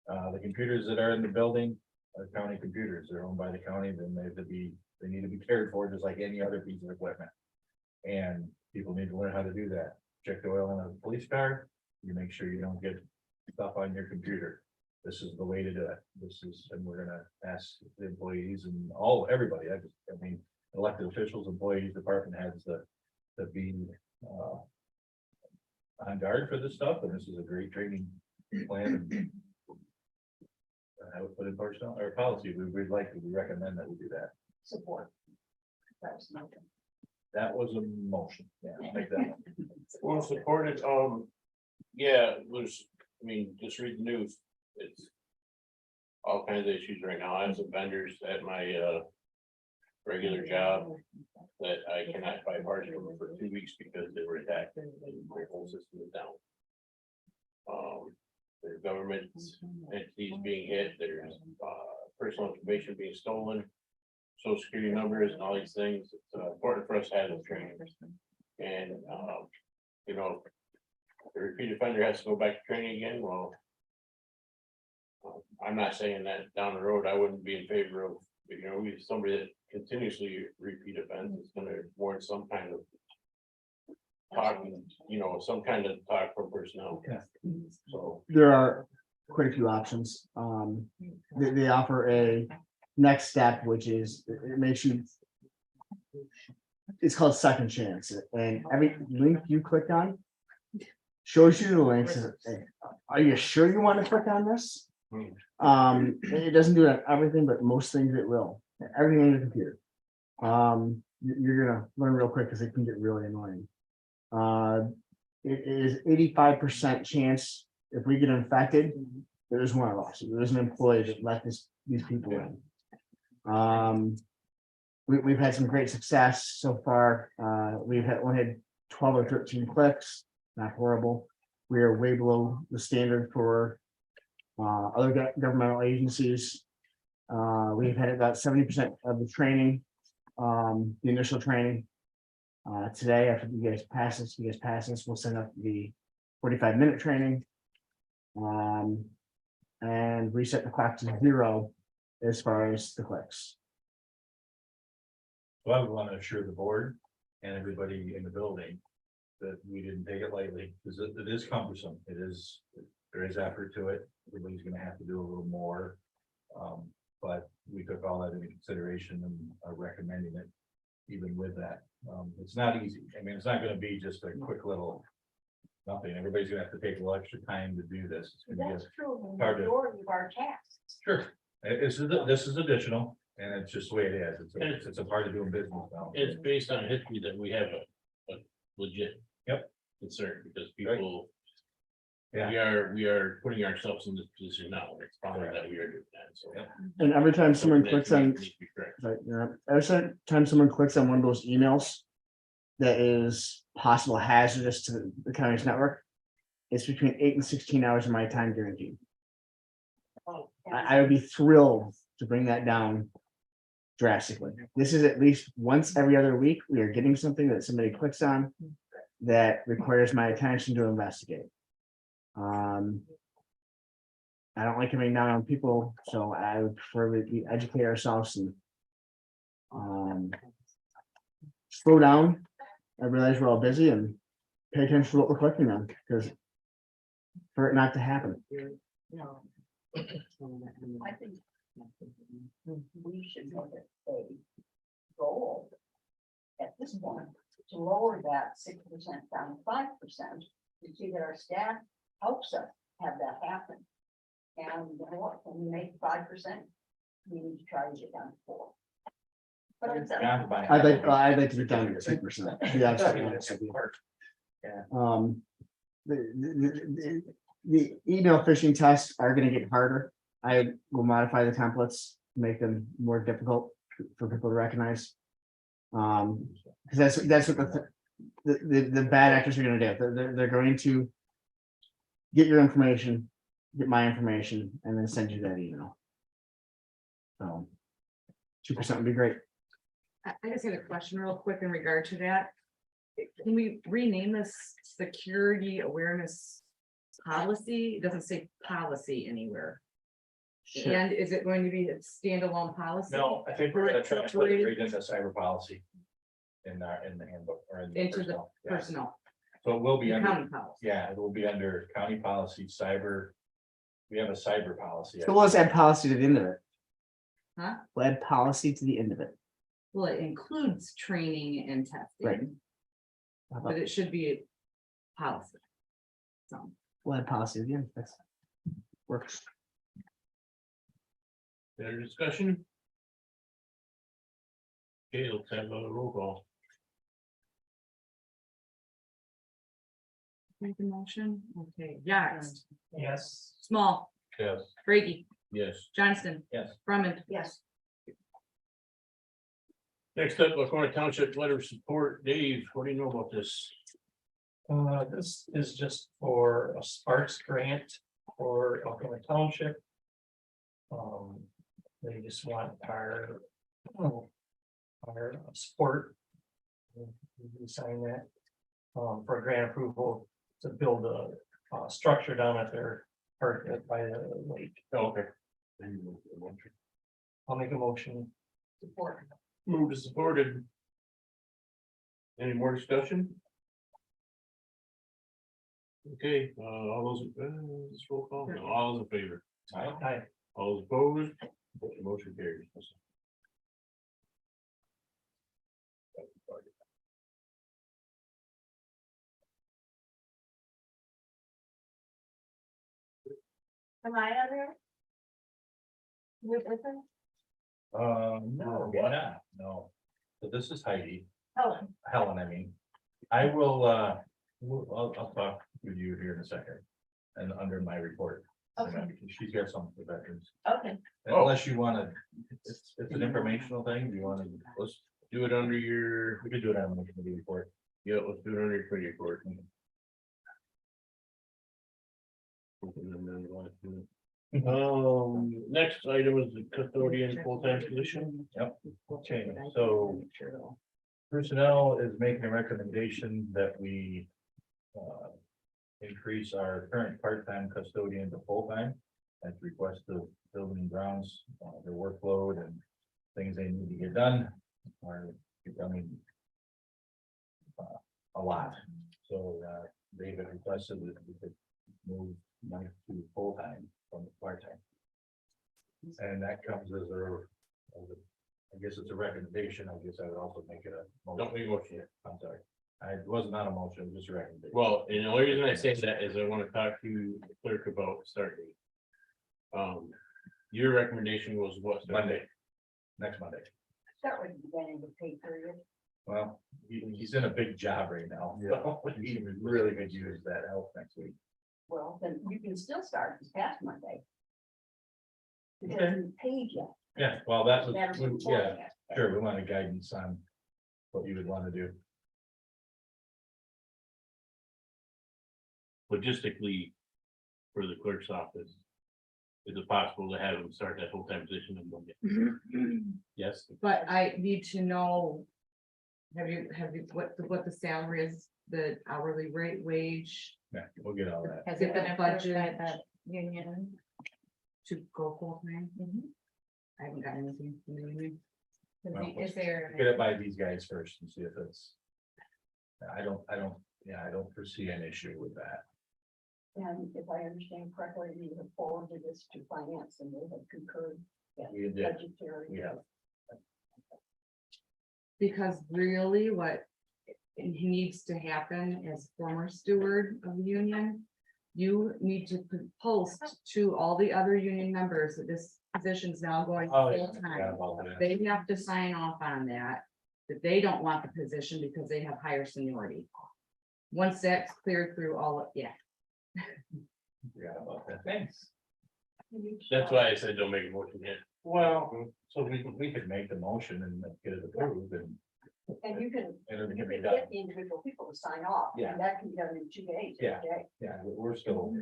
The computers that are in the building are county computers, they're owned by the county, then they need to be cared for just like any other piece of equipment. And people need to learn how to do that. Check the oil in a police car, you make sure you don't get stuff on your computer. This is the way to do it. And we're gonna ask the employees and everybody, I mean, elected officials, employees, department heads to be on guard for this stuff, and this is a great training plan. I would put in personnel or policy, we recommend that we do that. Support. That's nothing. That was a motion, yeah, make that. Well, supported, yeah, just read the news. It's all kinds of issues right now. I have some vendors at my regular job that I cannot buy parts from for 2 weeks because they were attacked and their whole system is down. There's government entities being hit, there's personal information being stolen, social security numbers and all these things. It's important for us to have this training. And the repeat offender has to go back to training again. Well, I'm not saying that down the road, I wouldn't be in favor of, somebody that continuously repeat offense is gonna warrant some kind of talking, some kind of talk from personnel. Yeah. So, There are quite a few options. They offer a next step, which is, it makes you. It's called second chance, and every link you click on shows you the links. Hey, are you sure you want to click on this? It doesn't do that everything, but most things it will. Everything on your computer. You're gonna learn real quick because it can get really annoying. It is 85% chance if we get infected, there's one of us. There's an employee that let these people in. We've had some great success so far. We've only had 12 or 13 clicks, not horrible. We are way below the standard for other governmental agencies. We've had about 70% of the training, the initial training. Today, after you guys pass this, we'll send up the 45-minute training. And reset the clock to 0 as far as the clicks. So I would want to assure the board and everybody in the building that we didn't take it lightly, because it is cumbersome. There is effort to it. Everybody's gonna have to do a little more. But we took all that into consideration and are recommending it even with that. It's not easy. I mean, it's not gonna be just a quick little nothing. Everybody's gonna have to take a little extra time to do this. It's gonna be That's true. of the hard to- majority of our tasks. Sure. This is additional, and it's just the way it is. It's a part of doing business now. it's based on history that we have a legit. Yep. Concern, because people We are putting ourselves in this position now. It's probably that we are doing that, so. And every time someone Something that clicks on, needs to be corrected. right, every time someone clicks on one of those emails. That is possible hazardous to the county's network. It's between 8 and 16 hours of my time guaranteed. I would be thrilled to bring that down. Drastically. This is at least once every other week, we are getting something that somebody clicks on. That requires my attention to investigate. I don't like coming down on people, so I would prefer we educate ourselves and. Slow down. I realize we're all busy and pay attention to what we're clicking on, because. For it not to happen. I think we should make it a goal at this point to lower that 6% down to 5%, to see that our staff helps us have that happen. And you know what, when we make 5%, we need to try to get down to 4. But I'd like to be down to 2%. Yeah, absolutely. The email phishing tests are gonna get harder. I will modify the templates, make them more difficult for people to recognize. Because that's what the bad actors are gonna do. They're going to get your information, get my information, and then send you that email. So 2% would be great. I just had a question real quick in regard to that. Can we rename this security awareness policy? It doesn't say policy anywhere. Sure. And is it going to be a standalone policy? No, I think we're gonna try to put it right into cyber policy. In the handbook or in Into the personnel. Yeah. personnel, So it will be the under, county policy. yeah, it will be under county policy, cyber. We have a cyber policy. So let's add policy to the end of it. Huh? We'll add policy to the end of it. Well, it includes training and Right. testing, How about- but it should be a policy. So, We'll add policy to the end. That's works. Better discussion? Okay, let's have a roll call. make a motion, okay, Yax, Yes. Small, Yes. Brady, Yes. Johnston. Yes. Brumman. Yes, Next up, Lacona Township letter of support. Dave, what do you know about this? This is just for a Sparks grant for Alcona Township. They just want our support. We sign that for grant approval to build a structure down at their park by the lake. Okay. I'll make a motion. support. Moved and supported. Any more discussion? Okay, all those, this roll call, no, all those in favor? Aye. All those opposed? Motion carries. Am I on there? With this? No, why not? No. So this is Heidi, Helen. Helen, I mean. I will, I'll talk with you here in a second. And under my report. Okay. She's got something for veterans. Okay. Unless you wanna, it's an informational thing, you wanna, let's do it under your, we could do it on the committee report. Yeah, let's do it under your committee report. Next item is the custodian full-time position. Yep. Okay, so personnel is making a recommendation that we increase our current part-time custodian to full-time at the request of building and grounds, their workload and things they need to get done are becoming a lot. So David requested that we could move Mike to full-time from the part-time. And that comes as I guess it's a recommendation. I guess I would also make it a. Don't make a motion. I'm sorry. It was not a motion, it was just a recommendation. Well, and the only reason I say that is I want to talk to the clerk about start date. Your recommendation was what? Monday. Next Monday. Start with the beginning of the pay period. Well, he's in a big job right now. So he really could use that help next week. Well, then you can still start this past Monday. It hasn't paid yet. Yeah, well, that was, That's yeah, important. sure, we want a guidance on what you would want to do. Logistically, for the clerk's office, is it possible to have them start that full-time position in Monday? Yes, But I need to know. Have you, what the salary is, the hourly rate, wage, yeah, we'll get all that. Has Get it the been approved by budget. the union? to go full time? I haven't got anything from the union. Well, Is there? Get it by these guys first and see if it's. I don't foresee an issue with that. And if I understand correctly, you have forwarded this to finance and they have concurred. that We did, Budgetary. yeah. Because really what needs to happen as former steward of the union, you need to post to all the other union members that this position is now going Oh, yeah, full forgot time. about that. They have to sign off on that, that they don't want the position because they have higher seniority. Once that's cleared through all of, yeah. Forgot about that, thanks. That's why I said don't make a motion yet. Well, so we could make the motion and get it approved and. And you can, And it you can be can done. get the individual people to sign off. Yeah. And that can be done in 2 days. Yeah. okay? Yeah, we're still.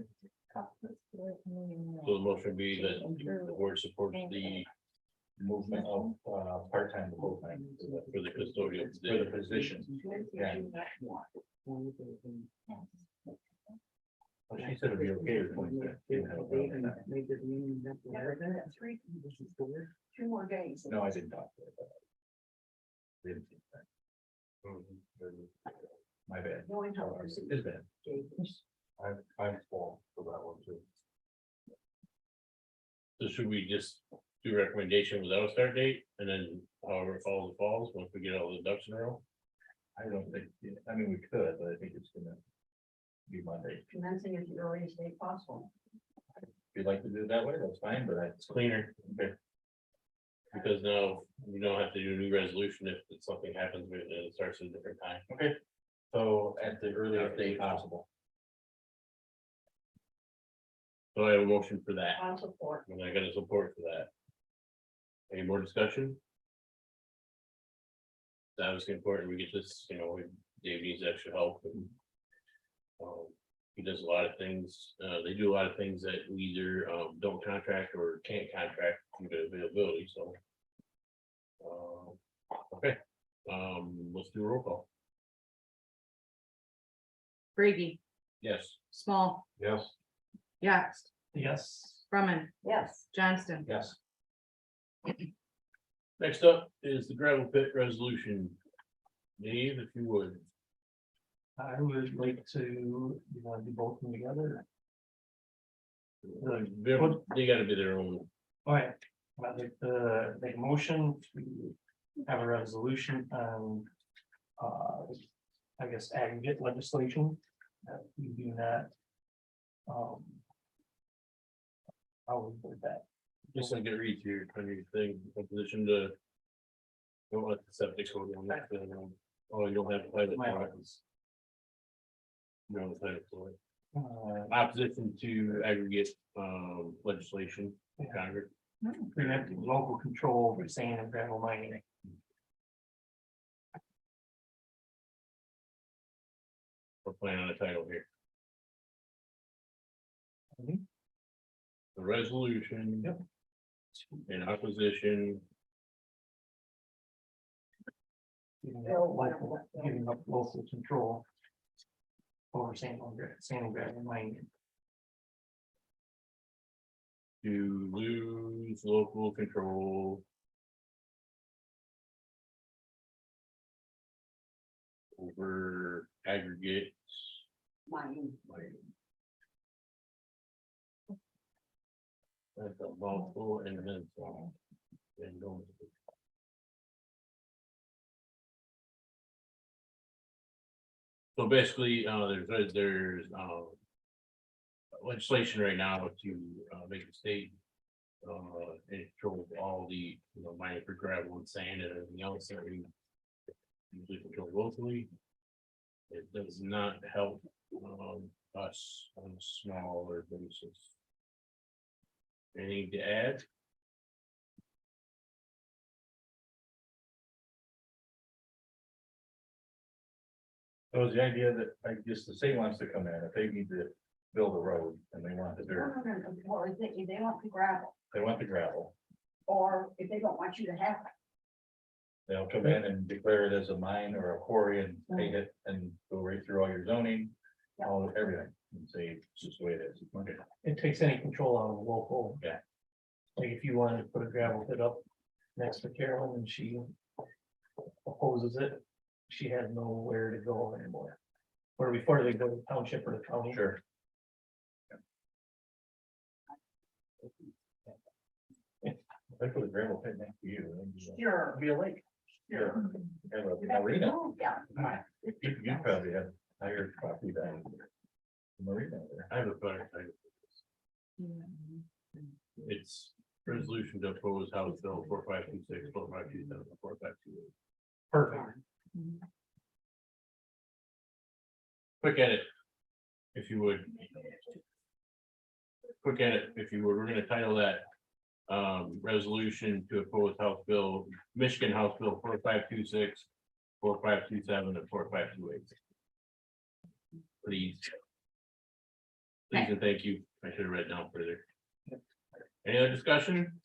So the motion would be that the board supports the movement of part-time to full-time for the custodial, for the position. Yeah. Well, she said it'd be okay with 26. Three, 2 more days. No, I didn't talk to her about it. Didn't think that. My bad. No, I know. It's bad. I'm full for that one too. So should we just do a recommendation without a start date and then however it falls once we get all the ducks in a row? I don't think, I mean, we could, but I think it's gonna be Monday. Commencing at the earliest date possible. If you'd like to do it that way, that's fine, but it's cleaner. Okay. Because now we don't have to do a new resolution if something happens and it starts at a different time. Okay. So at the earliest date possible. So I have a motion for that, On support. and I got a support for that. Any more discussion? That was important, we get this, Dave needs extra help. And, he does a lot of things, they do a lot of things that we either don't contract or can't contract due to availability, so. Okay, let's do a roll call. Brady, Yes. Small, Yes. Yax, Yes. Brumman, Yes. Johnston. Yes. Next up is the gravel pit resolution. Dave, if you would. I would like to, do both of them together. They gotta be their own. Okay, I'd like to make a motion to have a resolution on, I guess, aggregate legislation. We do not. How would we put that? Just like a read here, kind of thing, a position to. Don't let the septic go on that, oh, you don't have to play the. My No, opposition to aggregate legislation in Congress. Preempting local control over sand and gravel mining. We're playing on a title here. Mhm. The resolution. Yep. In opposition. Giving up local control. Over sand and gravel mining. To lose local control. Over aggregates. Mine. That's a mouthful and then. And going. So basically, there's legislation right now to make the state. It controls all the, mining for gravel and sand and everything else that we. Usually control locally. It does not help us on a smaller basis. Anything to add? So is the idea that, I guess the state wants to come in, if they need to build a road and they want the dirt, Or if they want the gravel, they want the gravel, or if they don't want you to have it. they'll come in and declare it as a mine or a quarry and pay it and go right through all your zoning, all, everything, and say, it's just the way it is. Okay. It takes any control out of the local. Yeah. Like if you wanted to put a gravel pit up next to Carolyn and she opposes it, she has nowhere to go anymore. Where before they go to the township or the county. Sure. They put a gravel pit next to you. and you Sure. Be a lake. Sure. Have a marina. Yeah. You probably have higher property value. Marina there. I have a better title. It's resolution to oppose House Bill 4526, 4527, 4528. Perfect. Quick edit. If you would. Quick edit, if you would, we're gonna title that. Resolution to oppose House Bill, Michigan House Bill 4526, 4527, and 4528. Please. Please and thank you. I should have read down further. Any other discussion?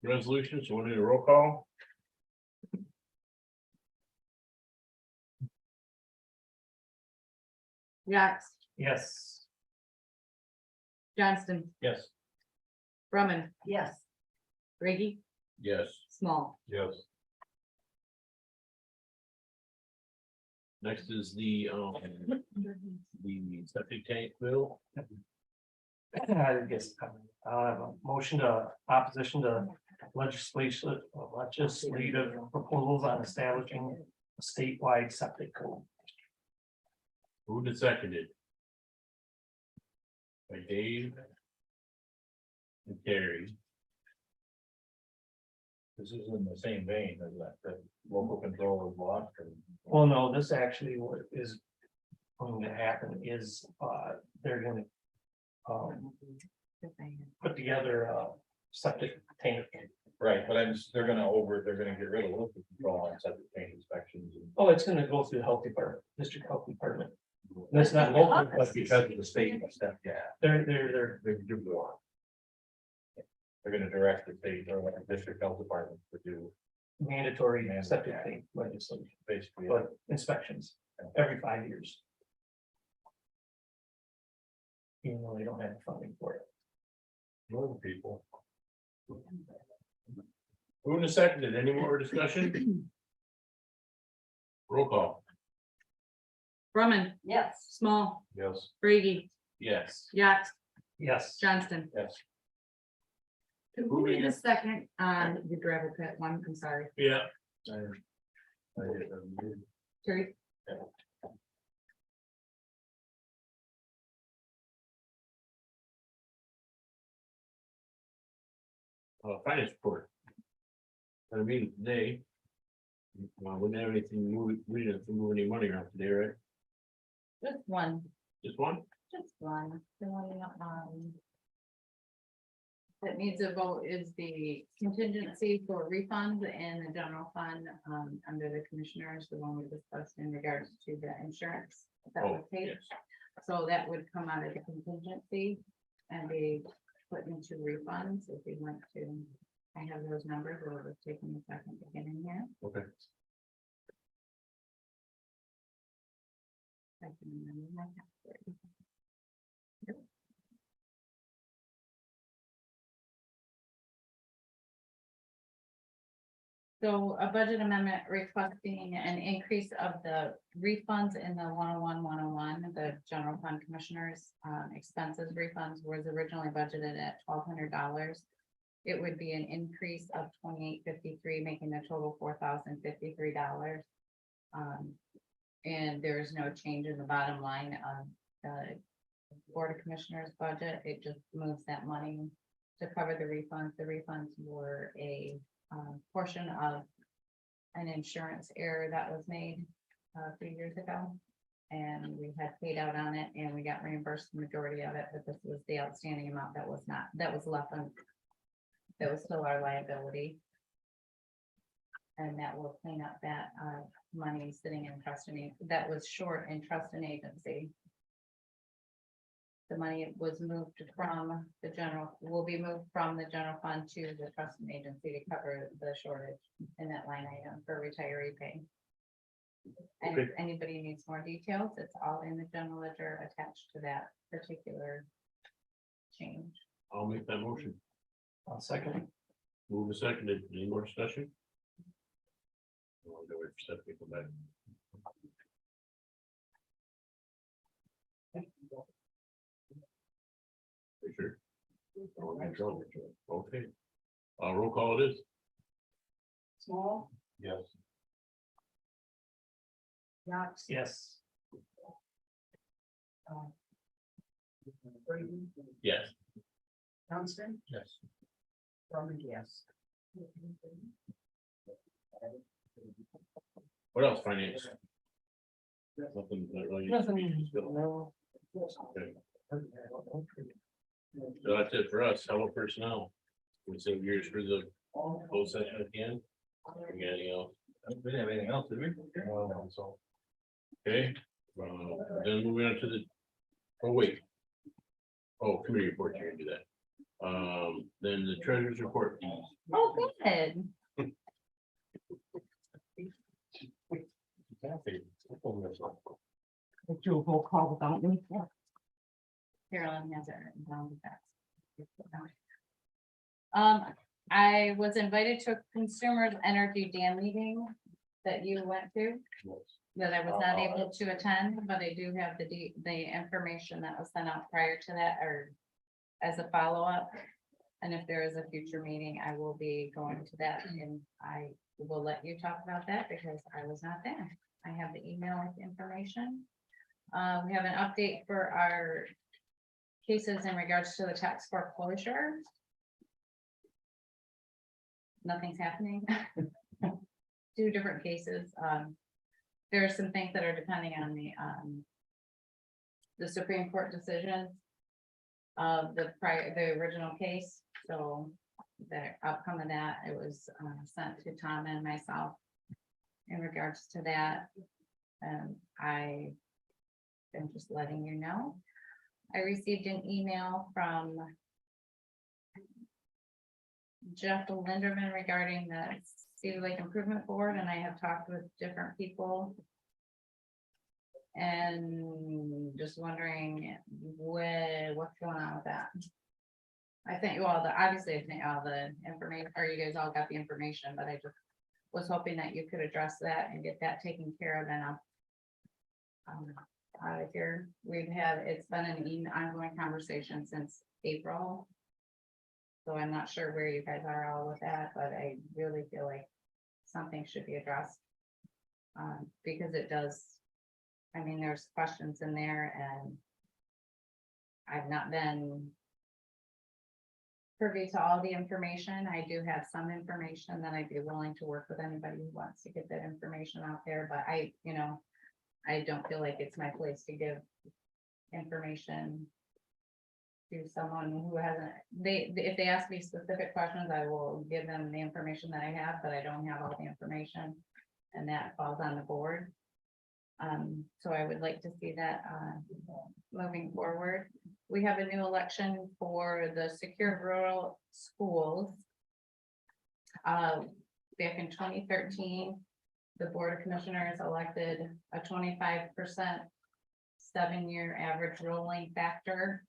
Resolutions, so we'll do a roll call. Yax, Yes. Johnston, Yes. Brumman, Yes. Brady, Yes. Small. Yes. Next is the septic tank bill. I guess, motion to opposition to legislative proposals on establishing a statewide septic code. Moved and seconded. By Dave. And Terry. This is in the same vein as that, the local control is lost and. Well, no, this actually what is going to happen is, they're gonna put together a septic tank. Right, but they're gonna get rid of local control on septic tank inspections. and- Oh, it's gonna go through the health department, district health department. That's not local, But because of the state stuff, yeah, they're, they do more. They're gonna direct the state or the district health department to do mandatory septic tank legislation, basically. but inspections every 5 years. Even though they don't have the funding for it. More people. Moved and seconded. Any more discussion? Roll call. Brumman, Yes. Small, Yes. Brady, Yes. Yax, Yes. Johnston. Yes. Who made the second on the gravel pit one? I'm sorry, Yeah. Terry. Finance report. I mean, today. Well, we didn't have anything move, we didn't have to move any money around today, right? Just one, Just one? the one, that needs a vote is the contingency for refunds in the general fund, under the commissioners, the one we discussed in regards to the insurance that was Oh, paid. yes. So that would come out of the contingency and be put into refunds if we went to, I have those numbers, it would have taken a second to get in here. Okay. I can remember my password. So a budget amendment requesting an increase of the refunds in the 101, the general fund commissioners expenses refunds was originally budgeted at $1,200. It would be an increase of $28.53, making the total $4,053. And there is no change in the bottom line of the Board of Commissioners budget. It just moves that money to cover the refunds. The refunds were a portion of an insurance error that was made a few years ago. And we had paid out on it and we got reimbursed the majority of it, but this was the outstanding amount that was not, that was left on. That was still our liability. And that will clean up that money sitting in trust and that was short in trust and agency. The money was moved from the general, will be moved from the general fund to the trust and agency to cover the shortage in that line item for retiree pay. And if anybody needs more details, it's all in the general ledger attached to that particular change. I'll make that motion. I'll second. Move a seconded. Any more discussion? I want to wait for Stephanie to come back. For sure. Oh, I'm in trouble. Okay. Roll call it is. Small, Yes. Yax, Yes. Brady, Yes. Johnston, Yes. Drummond, yes. What else, finance? Nothing. Not really. No. Okay. So that's it for us. Hello personnel. We save yours for the closed session at the end. We got anything else? We didn't have anything else, did we? So. Okay, then moving on to the, oh, wait. Oh, committee report, you can do that. Then the treasurer's report. Oh, good. Do a roll call without me. Carolyn has it written down. I was invited to a consumers energy dam meeting that you went to, that I was not able to attend, but I do have the information that was sent out prior to that, or as a follow-up. And if there is a future meeting, I will be going to that, and I will let you talk about that because I was not there. I have the email with information. We have an update for our cases in regards to the tax foreclosure. Nothing's happening. 2 different cases. There are some things that are depending on the Supreme Court decision of the original case. So the outcome of that, it was sent to Tom and myself in regards to that. I am just letting you know. I received an email from Jeff Linderman regarding the Cedar Lake Improvement Board, and I have talked with different people. And just wondering what's going on with that. I think, well, obviously, I think all the information, or you guys all got the information, but I just was hoping that you could address that and get that taken care of. And out of here, it's been an ongoing conversation since April. So I'm not sure where you guys are all with that, but I really feel like something should be addressed. Because it does, I mean, there's questions in there and I've not been privy to all the information. I do have some information that I'd be willing to work with anybody who wants to get that information out there, but I don't feel like it's my place to give information to someone who hasn't, if they ask me specific questions, I will give them the information that I have, but I don't have all the information, and that falls on the board. So I would like to see that moving forward. We have a new election for the secure rural schools. Back in 2013, the Board of Commissioners elected a 25% 7-year average rolling factor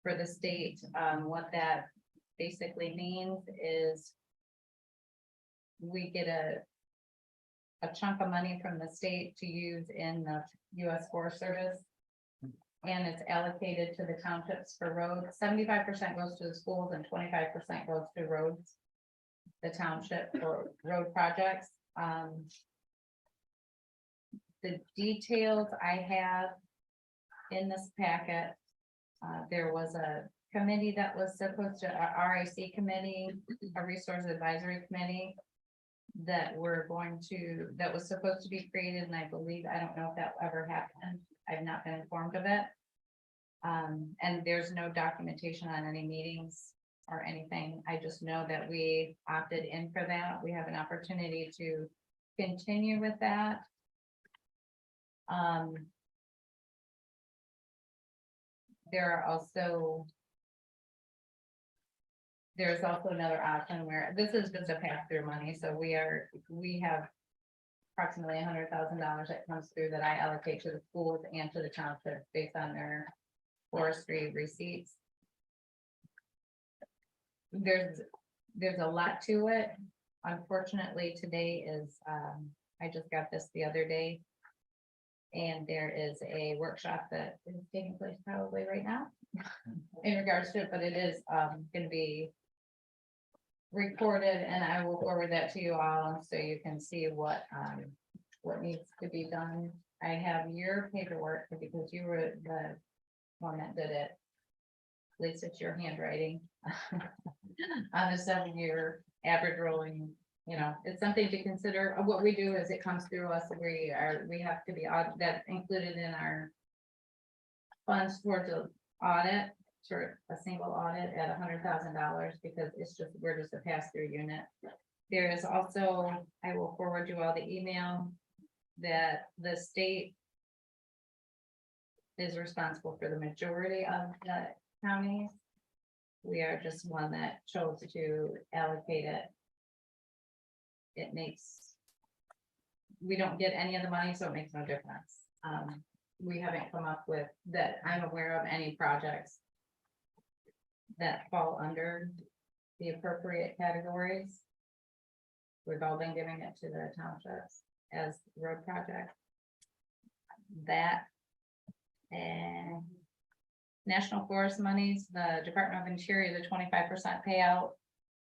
for the state. What that basically means is we get a chunk of money from the state to use in the U.S. Forest Service, and it's allocated to the townships for roads. 75% goes to the schools and 25% goes to roads, the township for road projects. The details I have in this packet, there was a committee that was supposed to, a RIC committee, a resource advisory committee. that we're going to, that was supposed to be created, and I believe, I don't know if that ever happened. I've not been informed of it. And there's no documentation on any meetings or anything. I just know that we opted in for that. We have an opportunity to continue with that. There are also. There's also another option where this is just a pass-through money, so we have approximately $100,000 that comes through that I allocate to the schools and to the townships based on their forestry receipts. There's a lot to it. Unfortunately, today is, I just got this the other day. And there is a workshop that is taking place probably right now in regards to it, but it is gonna be recorded, and I will forward that to you all so you can see what needs to be done. I have your paperwork because you were the one that did it. At least it's your handwriting on a 7-year average rolling. You know, it's something to consider. What we do is it comes through us. We have to be that's included in our funds towards the audit, for a single audit at $100,000, because we're just a pass-through unit. There is also, I will forward you all the email that the state is responsible for the majority of the counties. We are just one that chose to allocate it. We don't get any of the money, so it makes no difference. We haven't come up with that. I'm aware of any projects that fall under the appropriate categories. We've all been giving it to the townships as road projects. That and National Forest monies, the Department of Interior, the 25% payout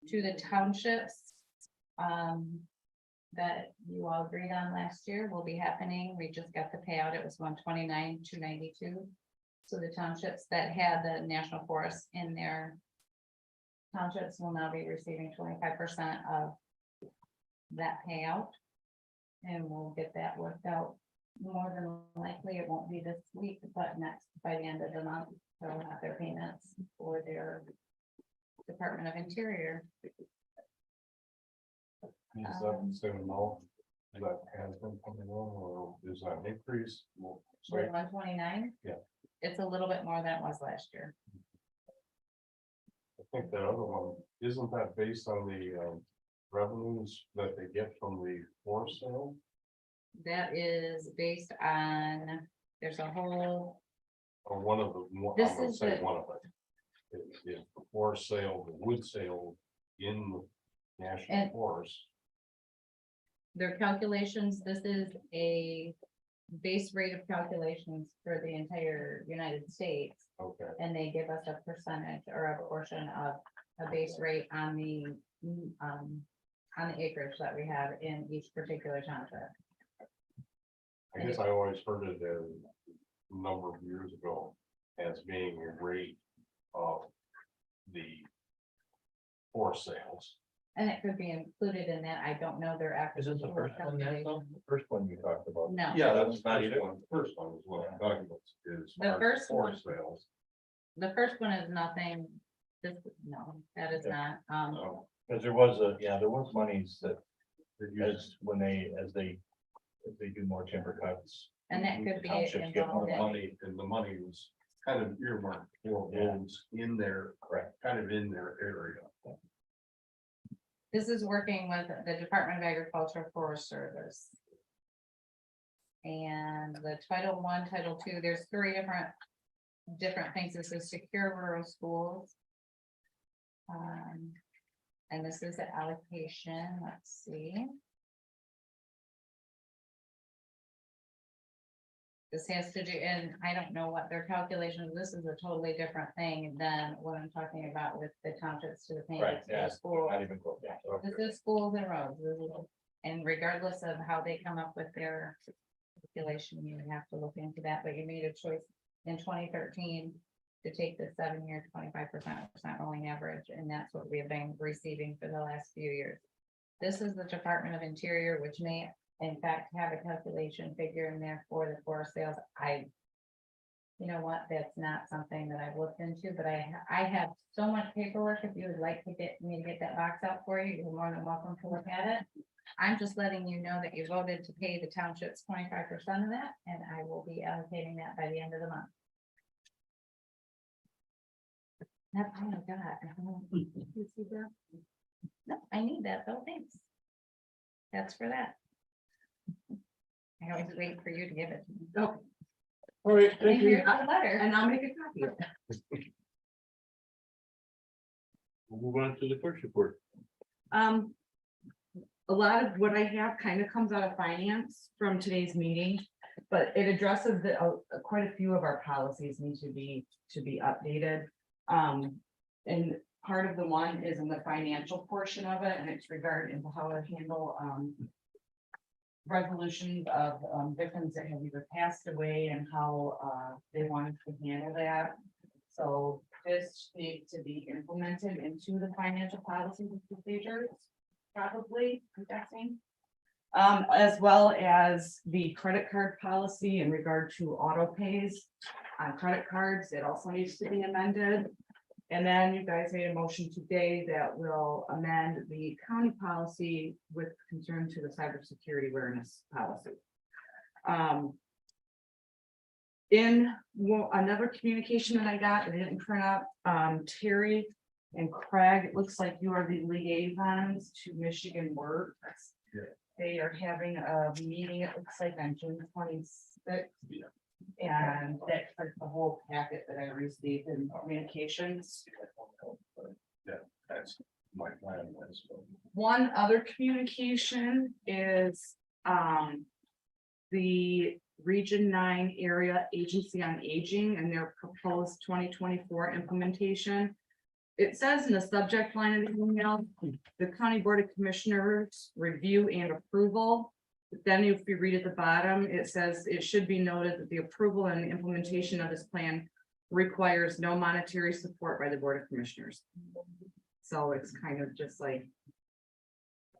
to the townships that you all agreed on last year will be happening. We just got the payout. It was $129,292. So the townships that had the National Forest in their townships will now be receiving 25% of that payout. And we'll get that worked out. More than likely, it won't be this week, but next, by the end of the month, they'll have their payments for their Department of Interior. Is that the same amount that has been coming on, or is that an increase? Well, The 129? Yeah. It's a little bit more than it was last year. I think that other one, isn't that based on the revenues that they get from the forest sale? That is based on, there's a whole, Or one of the, I'm This gonna is say the- one of it. Is the forest sale, the wood sale in the national And- forest. their calculations, this is a base rate of calculations for the entire United States. Okay, And they give us a percentage or a portion of a base rate on the acreage that we have in each particular township. I guess I always heard it a number of years ago as being a rate of the forest sales. And it could be included in that. I don't know their actual. Isn't the first one that though? calculation. The first one you talked about? No. Yeah, that's not even the first one is what I'm talking about is. The our first one- forest sales. The first one is nothing, this, no, that is Okay. not, Because there was monies that, as they do more timber cuts. and that could be Townships get more involved in. Money, and the money was kind of earmarked for roads in their, kind of in their area. This is working with the Department of Agriculture Forest Service. And the Title I, Title II, there's 3 different things. This is secure rural schools. And this is the allocation, let's see. This has to do, and I don't know what their calculation, this is a totally different thing than what I'm talking about with the townships to the payments to the school. Not even close. This is schools and roads, and regardless of how they come up with their calculation, you have to look into that, but you made a choice in 2013 to take the 7-year 25% rolling average, and that's what we have been receiving for the last few years. This is the Department of Interior, which may in fact have a calculation figure in there for the forest sales. You know what, that's not something that I've looked into, but I have so much paperwork. If you would like to get me to get that box out for you, you're more than welcome to look at it. I'm just letting you know that you voted to pay the townships 25% of that, and I will be allocating that by the end of the month. That's all I got. You see that? No, I need that though, thanks. That's for that. I always wait for you to give it to me. Oh, All right, And thank you. here's the letter. and I'll make a copy of it. We'll move on to the clerk's report. A lot of what I have kind of comes out of finance from today's meeting, but it addresses the, quite a few of our policies need to be updated. And part of the one is in the financial portion of it, and it's regarding to how to handle, resolutions of, victims that have either passed away and how, they wanted to handle that. So this needs to be implemented into the financial policies and procedures, probably, I'm guessing. As well as the credit card policy in regard to auto pays on credit cards, it also needs to be amended. And then you guys made a motion today that will amend the county policy with concern to the cybersecurity awareness policy. In another communication that I got, that I didn't print up, Terry and Craig, it looks like you are the liaisons to Michigan Works. Yeah. They are having a meeting, it looks like on June 26th. And that's like the whole packet that I received in communications. Yeah, that's my plan. One other communication is, the Region 9 Area Agency on Aging and their proposed 2024 implementation. It says in the subject line of the email, the County Board of Commissioners review and approval. But then if you read at the bottom, it says it should be noted that the approval and the implementation of this plan requires no monetary support by the Board of Commissioners. So it's kind of just like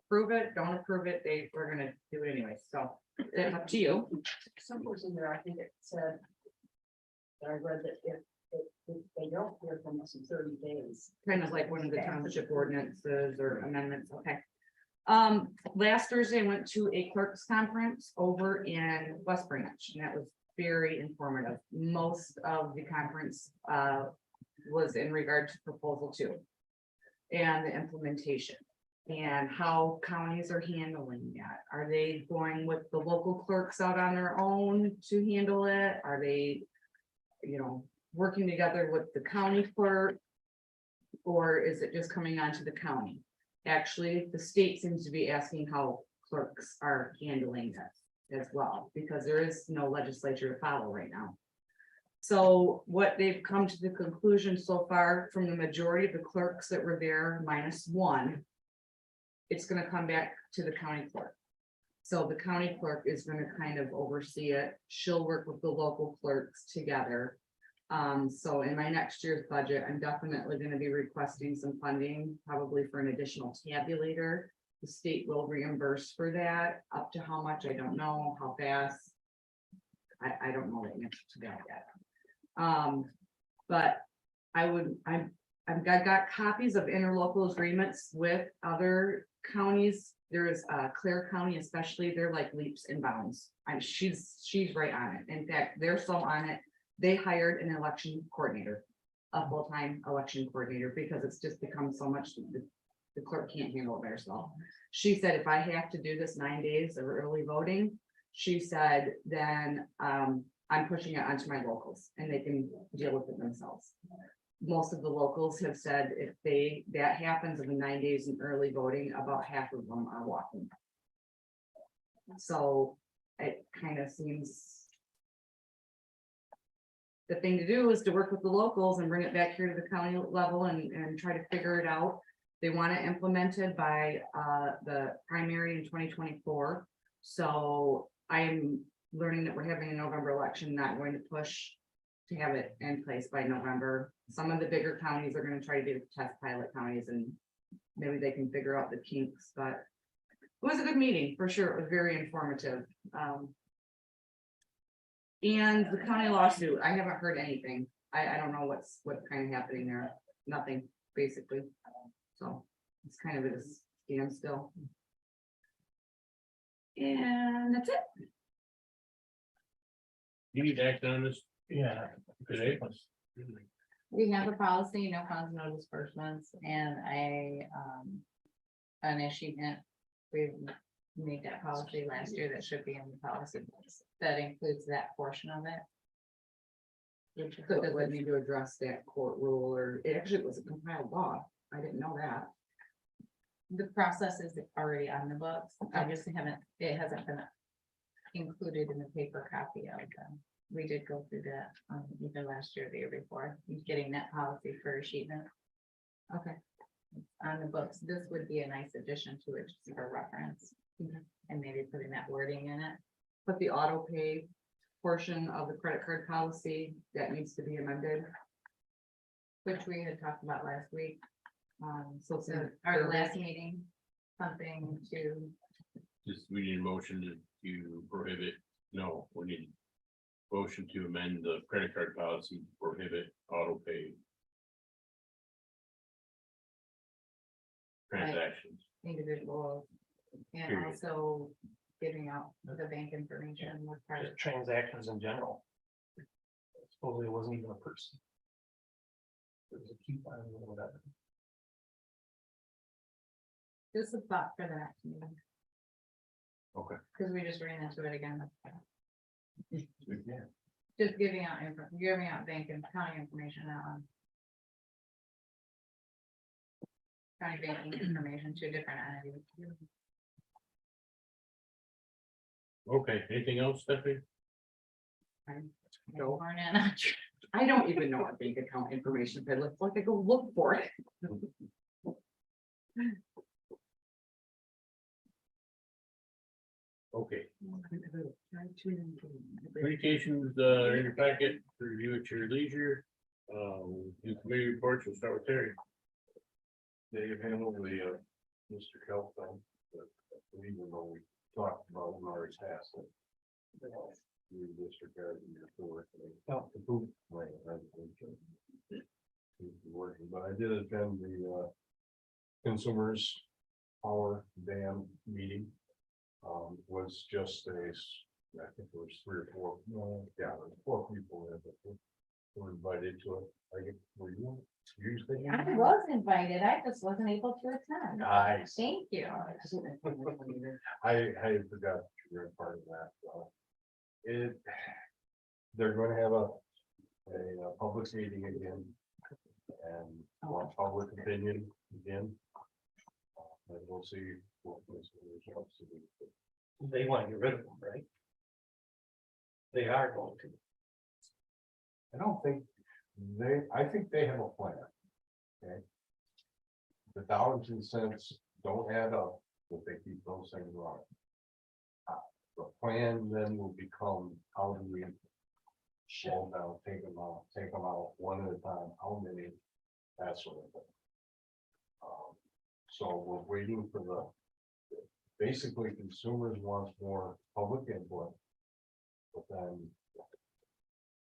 approve it, don't approve it, we're gonna do it anyway, so it's up to you. Somewhere in there, I think it said. That I read that if they don't hear from us in 30 days. Kind of like one of the township ordinances or amendments, okay. Last Thursday, I went to a clerks conference over in West Branch, and that was very informative. Most of the conference was in regard to proposal 2 and the implementation and how counties are handling that. Are they going with the local clerks out on their own to handle it? Are they, working together with the county clerk? Or is it just coming onto the county? Actually, the state seems to be asking how clerks are handling this as well, because there is no legislature to follow right now. So what they've come to the conclusion so far from the majority of the clerks that were there, -1, it's going to come back to the county clerk. So the county clerk is going to kind of oversee it. She'll work with the local clerks together. So in my next year's budget, I'm definitely going to be requesting some funding, probably for an additional tabulator. The state will reimburse for that, up to how much, I don't know, how fast. I don't know the answer to that yet. But I've got copies of interlocal agreements with other counties. There is Clare County, especially, they're like leaps and bounds. She's right on it. In fact, they're so on it. They hired an election coordinator, a full-time election coordinator, because it's just become so much, the clerk can't handle it by herself. She said, if I have to do this 9 days of early voting, she said, then I'm pushing it onto my locals and they can deal with it themselves. Most of the locals have said if that happens in the 9 days in early voting, about half of them are walking. So it kind of seems the thing to do is to work with the locals and bring it back here to the county level and try to figure it out. They want it implemented by the primary in 2024. So I'm learning that we're having a November election, not going to push to have it in place by November. Some of the bigger counties are going to try to do test pilot counties and maybe they can figure out the kinks, but was a good meeting, for sure. It was very informative. And the county lawsuit, I haven't heard anything. I don't know what's kind of happening there. Nothing, basically. So it's kind of a standstill. And that's it. You need to act on this Yeah. today. We have a policy, no funds, no disbursements, and an achievement. We made that policy last year, that should be in the policy books. That includes that portion of it. Which So it would need to address that court rule, or it actually was a compiled law. I didn't know that. the process is already on the books. I just haven't, it hasn't been included in the paper copy of them. We did go through that either last year or the year before, getting that policy for achievement. Okay. On the books, this would be a nice addition to it, just for reference. And maybe putting that wording in it. But the auto pay portion of the credit card policy, that needs to be amended. Which we had talked about last week, So it's in our last meeting, something to, Just, we need a motion to prohibit, no, we need motion to amend the credit card policy, to prohibit auto pay transactions. individuals. And Period. also giving out the bank information with part of. Just transactions in general. Supposedly it wasn't even a person. It was a coupon or whatever. This is thought for the next meeting. Okay. Cause we just ran into it again. Yeah. Just giving out bank and county information out. County banking information to different entities. Okay, anything else, Stephanie? No. Born in. I don't even know what bank account information, but let's like I go look for it. Okay. Communications, in your packet, review at your leisure. Do committee reports, we'll start with Terry. Dave handled the, Mr. Kelp thing, but even though we talked about it, already passed it. You disregarded your report. Oh, the boot. Right, resolution. Working, but I did attend the, consumers power dam meeting. Was just I think it was 3 or 4, yeah, there was 4 people there, but were invited to it. I get, were you usually? I was invited, I just wasn't able to attend. Nice. Thank you. I forgot you're a part of that. They're going to have a public meeting again. And want public opinion again. And we'll see what this results to be. They want to get rid of them, right? They are going to. I don't think I think they have a plan. Okay. The dollars and cents don't add up if they keep those things running. The plan then will become, how do we slow down, take them out one at a time, how many, that sort of thing. So we're waiting for basically consumers wants more public input. But then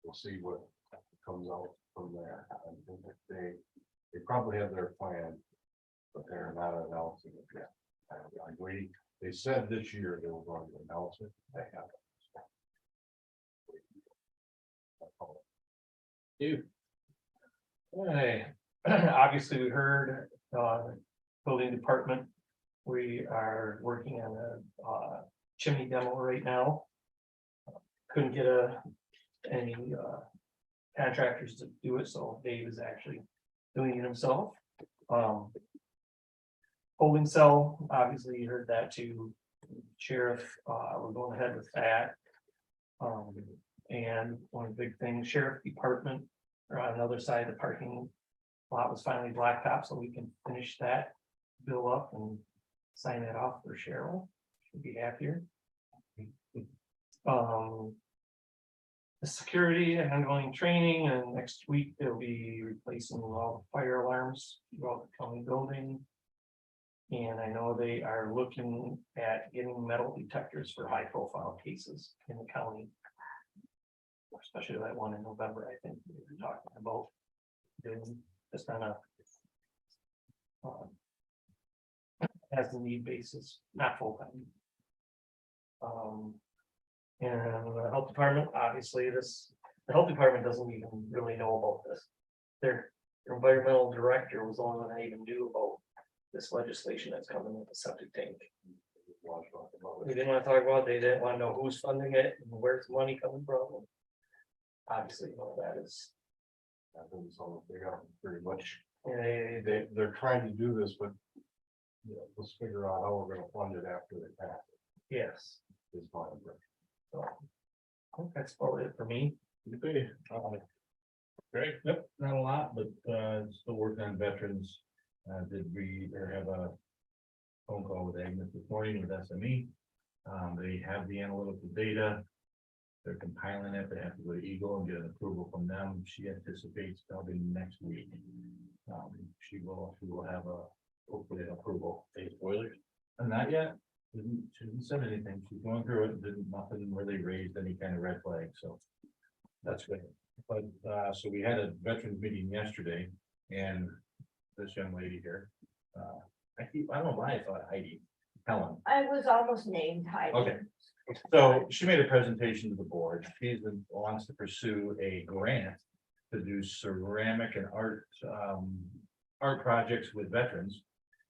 we'll see what comes out from there. I think that they probably have their plan, but they're not announcing it yet. I'm waiting. They said this year they were going to announce it. They haven't. You. Hey, obviously we heard, building department. We are working on a chimney demo right now. Couldn't get any contractors to do it, so Dave is actually doing it himself. Holding cell, obviously you heard that too. Sheriff, we're going ahead with that. And one of the big things, sheriff department, or on another side of the parking lot was finally blacktop, so we can finish that bill up and sign that off for Cheryl. She'll be happier. The security and ongoing training, and next week they'll be replacing all the fire alarms throughout the county building. And I know they are looking at getting metal detectors for high profile cases in the county. Especially that one in November, I think we were talking about. Doing just on a as a need basis, not full time. And the health department, obviously the health department doesn't even really know about this. Their environmental director was the only one that even knew about this legislation that's coming with the septic tank. They didn't want to talk about it, they didn't want to know who's funding it and where's the money coming from. Obviously, you know, that is. They got pretty much, eh, they're trying to do this, but. Yeah, let's figure out how we're gonna fund it after they pass Yes, it, is my. so. I think that's probably it for me. Okay. Great, yep, not a lot, but still working on veterans. Did we have a phone call with Agnes this morning with SME? They have the analytical data. They're compiling it. They have to go to Eagle and get an approval from them. She anticipates probably next week. She will have a hopefully an approval. Spoilers? And not yet. She didn't send anything. She's going through it. Didn't nothing really raised any kind of red flag. So that's good. But so we had a veterans meeting yesterday, and this young lady here, I don't know why I thought Heidi, Helen. I was almost named Heidi. Okay. So she made a presentation to the board. She wants to pursue a grant to do ceramic and art projects with veterans.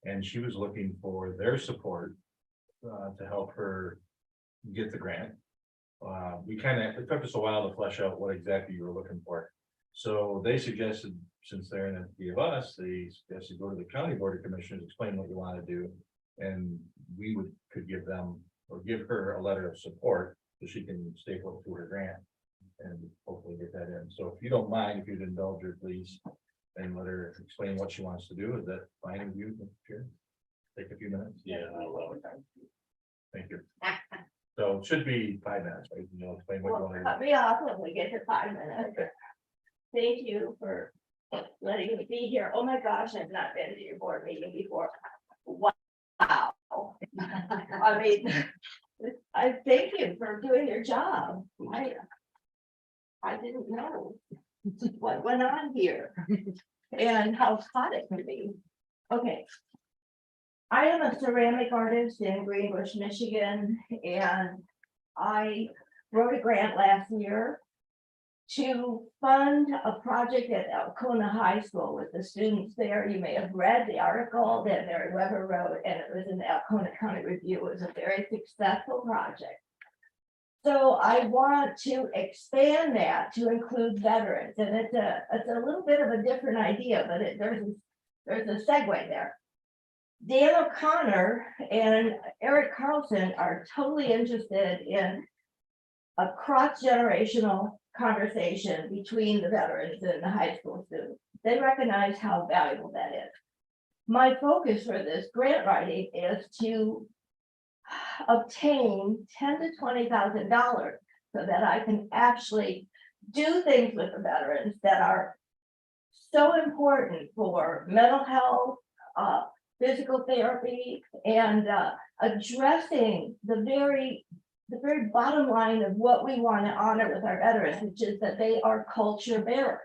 And she was looking for their support to help her get the grant. It took us a while to flesh out what exactly you were looking for. So they suggested, since they're in a of us, they suggested go to the county board of commissioners, explain what you want to do. And we could give them or give her a letter of support so she can staple it to her grant and hopefully get that in. So if you don't mind, if you'd indulge her, please, and let her explain what she wants to do. Is that fine with you? Sure. Take a few minutes. Yeah, I love it. Thank you. So it should be 5 minutes, right? You know, explain what you Well, want to cut me off when we get to 5 minutes. Thank you for letting me be here. Oh my gosh, I've not been to your board meeting before. Wow. I mean, I thank you for doing your job. I didn't know what went on here and how hot it can be. Okay. I am a ceramic artist in Greenbush, Michigan, and I wrote a grant last year to fund a project at Alcona High School with the students there. You may have read the article that Mary Weber wrote, and it was in the Alcona County Review. It was a very successful project. So I want to expand that to include veterans, and it's a little bit of a different idea, but there's a segue there. Dan O'Connor and Eric Carlson are totally interested in a cross-generational conversation between the veterans and the high school students. They recognize how valuable that is. My focus for this grant writing is to obtain $10,000 to $20,000 so that I can actually do things with the veterans that are so important for mental health, physical therapy, and addressing the very bottom line of what we want to honor with our veterans, which is that they are culture bearers.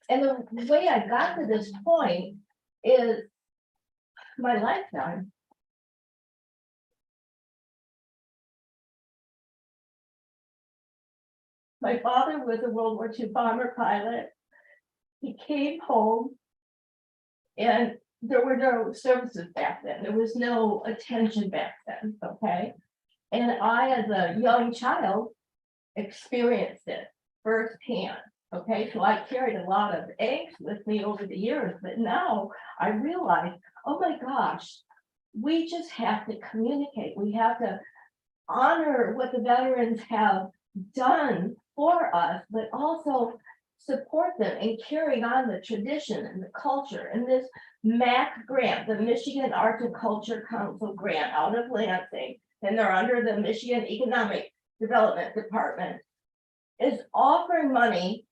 And the way I got to this point is my lifetime. My father was a World War II bomber pilot. He came home and there were no services back then. There was no attention back then, okay? And I, as a young child, experienced it firsthand, okay? So I carried a lot of angst with me over the years, but now I realize, oh my gosh, we just have to communicate. We have to honor what the veterans have done for us, but also support them in carrying on the tradition and the culture. And this MAC grant, the Michigan Arts and Culture Council grant out of Lansing, and they're under the Michigan Economic Development Department, is offering money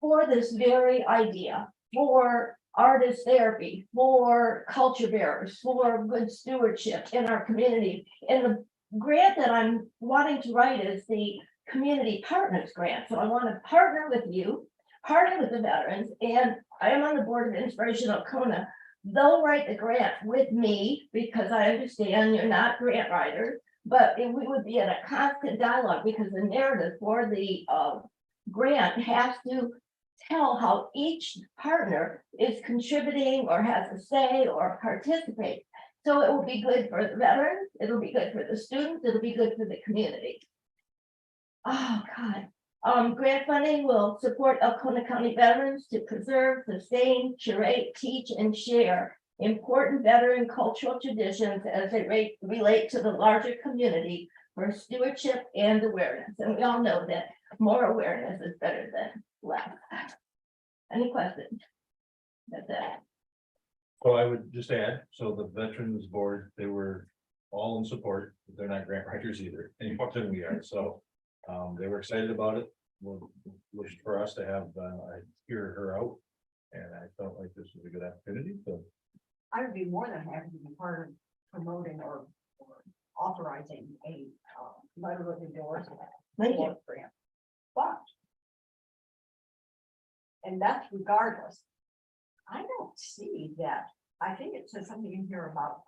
for this very idea, for artist therapy, for culture bearers, for good stewardship in our community. And the grant that I'm wanting to write is the Community Partners Grant. So I want to partner with you, partner with the veterans, and I am on the board of Inspirational Kona. They'll write the grant with me because I understand you're not grant writers, but we would be in a constant dialogue because the narrative for the grant has to tell how each partner is contributing or has a say or participate. So it will be good for the veterans, it'll be good for the students, it'll be good for the community. Oh, God. Grant funding will support Alcona County veterans to preserve, sustain, curate, teach, and share important veteran cultural traditions as they relate to the larger community for stewardship and awareness. And we all know that more awareness is better than less. Any questions? That's it. So I would just add, so the Veterans Board, they were all in support, they're not grant writers either, any more than we are, so. They were excited about it, wished for us to have, I hear her out. And I felt like this was a good opportunity, so. I would be more than happy to be part of promoting or authorizing a letter of endorsement. Thank you. Grant. But. And that's regardless. I don't see that. I think it says something in here about,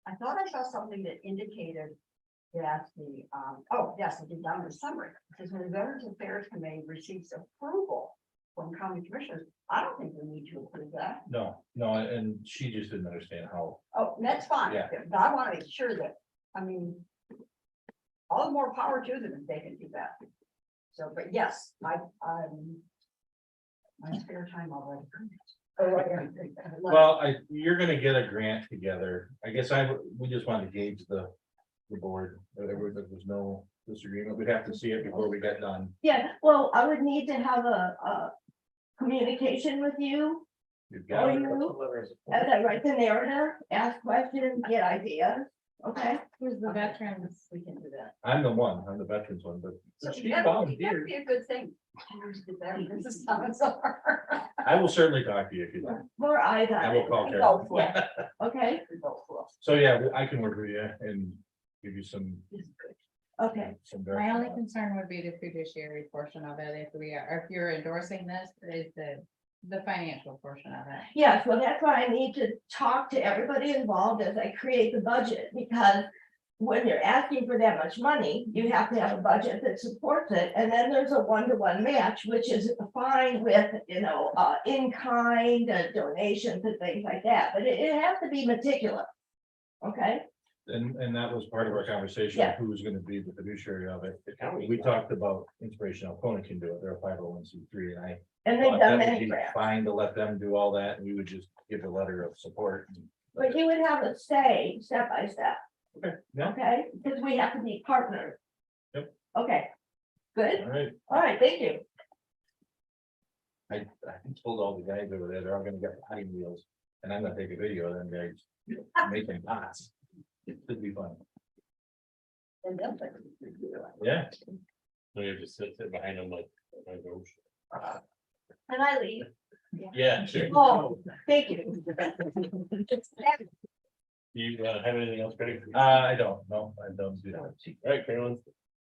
I thought I saw something that indicated that the, oh, yes, I did down in the summary, because when the Veterans Affairs Committee receives approval from county commissioners, I don't think we need to approve that. No, and she just didn't understand how. Oh, that's fine, Yeah. but I want to make sure that, I mean, all the more power to them if they can do that. So, but yes, my spare time already. Oh, right, yeah. Well, you're gonna get a grant together. I guess we just wanted to gauge the board, there was no disagreement. We'd have to see it before we get done. Yeah, well, I would need to have a communication with you, You've or got it. you, as I write the narrative, ask questions, get ideas, okay? Who's the veterans? We can do that. I'm the veterans one, but So she that would volunteered. be a good thing. This is how it's are. I will certainly talk to you if you like. More eyes I on will it, call Carol. yeah, okay, So yeah, I can work with you and give you some. okay. some My only direction. concern would be the fiduciary portion of it, if you're endorsing this, is the financial portion of it. Yes, well, that's why I need to talk to everybody involved as I create the budget, because when you're asking for that much money, you have to have a budget that supports it, and then there's a one-to-one match, which is fine with, in kind, donations and things like that, but it has to be meticulous. Okay, And that was part of our conversation, Yeah. who was gonna be the fiduciary of it. We talked about Inspirational Kona can do it, they're a 501c3, and I. and they've thought done that would many be grants, Fine to let them do all that, and we would just give a letter of support. but you would have a say step by step, Okay, yeah, okay, because we have to be partners. Yep. Okay, good, all right. all right, thank you. I told all the guys over there, they're all gonna get potty wheels, and I'm gonna take a video of them guys making pots. It should be fun. And then. Yeah. No, you just sit behind them like. And I leave. Yeah, sure. Oh, thank you. You have anything else, Greg? I don't know, I don't do that. All right, Carolyn.